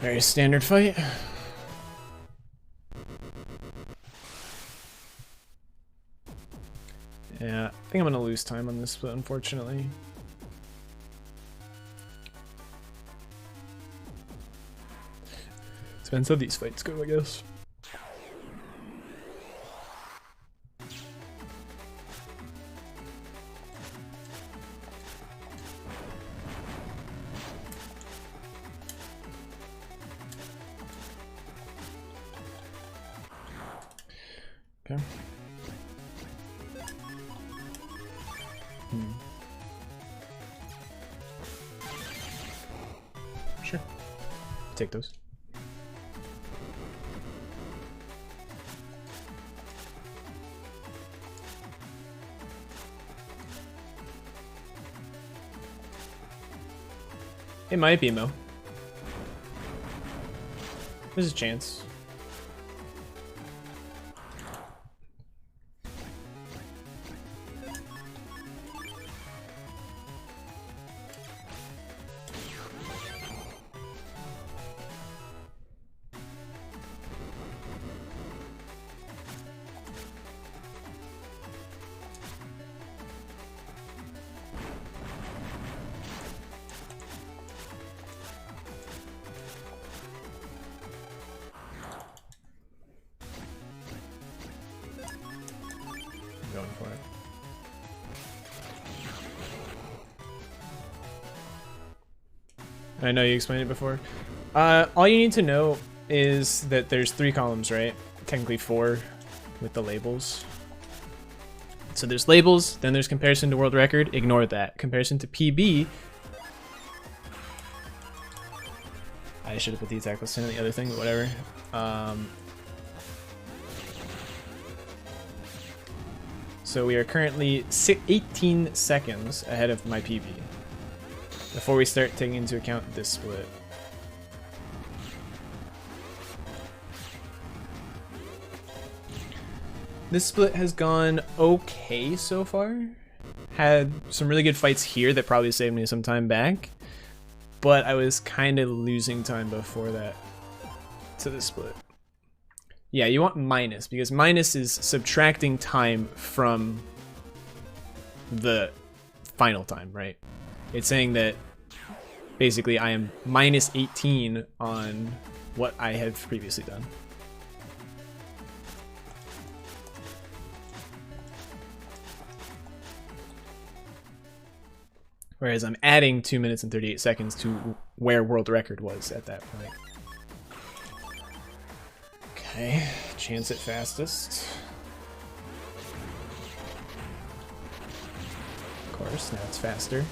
Very standard fight. Yeah, I think I'm gonna lose time on this split, unfortunately. Depends how these fights go, I guess. Okay. Sure. Take those. It might be Mo. There's a chance. Going for it. I know you explained it before. All you need to know is that there's 3 columns, right? Technically 4 with the labels. So there's labels, then there's comparison to world record. Ignore that. Comparison to PB. I should have put the attack listing on the other thing, but whatever. So we are currently 18 seconds ahead of my PB before we start taking into account this split. This split has gone okay so far. Had some really good fights here that probably saved me some time back, but I was kind of losing time before that to the split. Yeah, you want minus, because minus is subtracting time from the final time, right? It's saying that basically I am minus 18 on what I have previously done. Whereas I'm adding 2 minutes and 38 seconds to where world record was at that point. Okay, chance at fastest. Of course, now it's faster.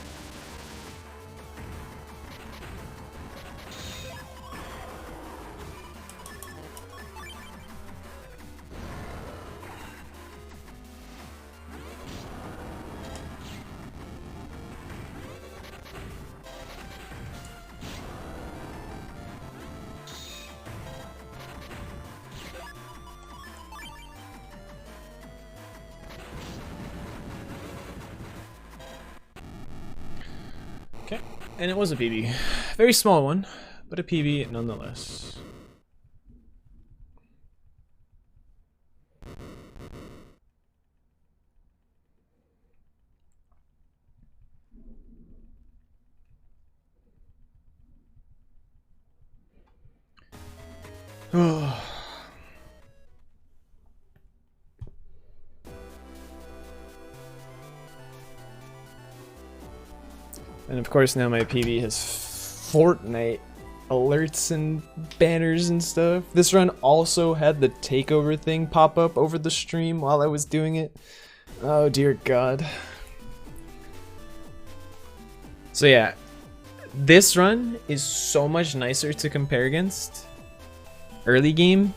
Okay, and it was a PB. Very small one, but a PB nonetheless. Oh. And of course now my PB has Fortnite alerts and banners and stuff. This run also had the takeover thing pop up over the stream while I was doing it. Oh dear God. So yeah, this run is so much nicer to compare against. Early game,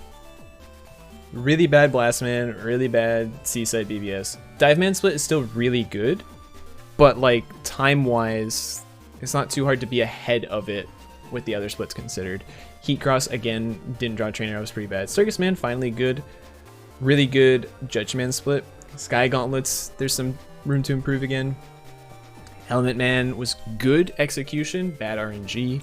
really bad Blastman, really bad Seaside BBS. Diveman split is still really good, but like time-wise, it's not too hard to be ahead of it with the other splits considered. Heat Cross, again, didn't draw trainer, I was pretty bad. Circus Man, finally good. Really good Judge Man split. Sky Gauntlets, there's some room to improve again. Helmet Man was good execution, bad RNG.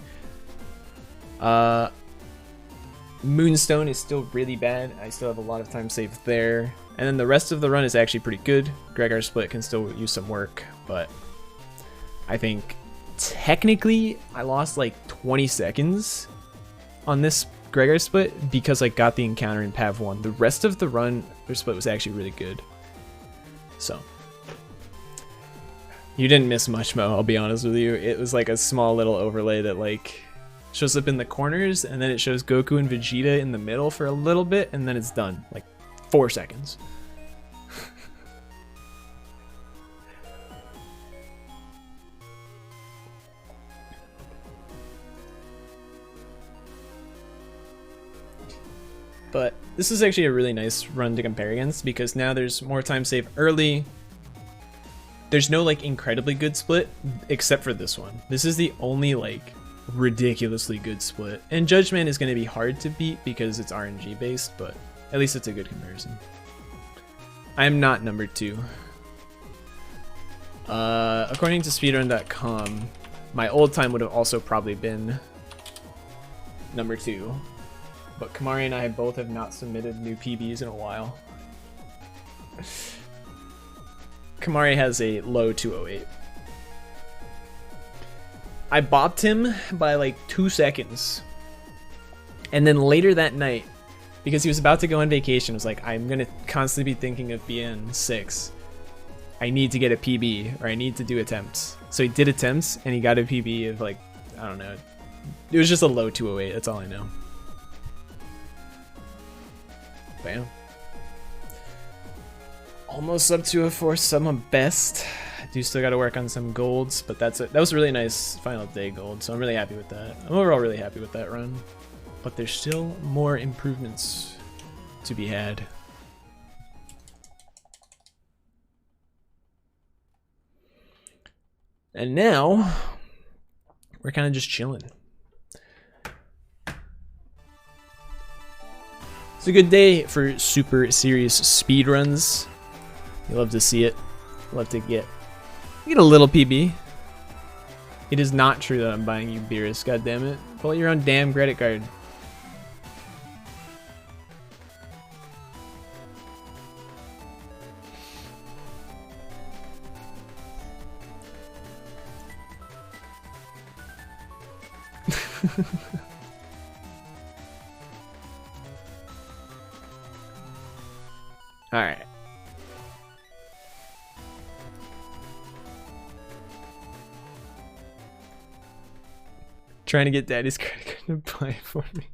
Moonstone is still really bad. I still have a lot of time saved there. And then the rest of the run is actually pretty good. Gregar Split can still use some work, but I think technically I lost like 20 seconds on this Gregar Split because I got the encounter in Pav 1. The rest of the run or split was actually really good. So you didn't miss much, Mo, I'll be honest with you. It was like a small little overlay that like shows up in the corners, and then it shows Goku and Vegeta in the middle for a little bit, and then it's done. Like 4 seconds. But this is actually a really nice run to compare against because now there's more time saved early. There's no like incredibly good split except for this one. This is the only like ridiculously good split. And Judgment is going to be hard to beat because it's RNG based, but at least it's a good comparison. I'm not number 2. According to speedrun.com, my old time would have also probably been number 2. But Kamari and I both have not submitted new PBs in a while. Kamari has a low 208. I bopped him by like 2 seconds. And then later that night, because he was about to go on vacation, was like, I'm going to constantly be thinking of BN 6. I need to get a PB, or I need to do attempts. So he did attempts, and he got a PB of like, I don't know. It was just a low 208, that's all I know. Bam. Almost up to a 4 sum best. I do still got to work on some golds, but that was a really nice final day gold, so I'm really happy with that. I'm overall really happy with that run, but there's still more improvements to be had. And now we're kind of just chilling. It's a good day for super serious speedruns. You love to see it. Love to get a little PB. It is not true that I'm buying you Beerus, goddammit. Pull out your own damn credit card. All right. Trying to get daddy's credit card to buy for me.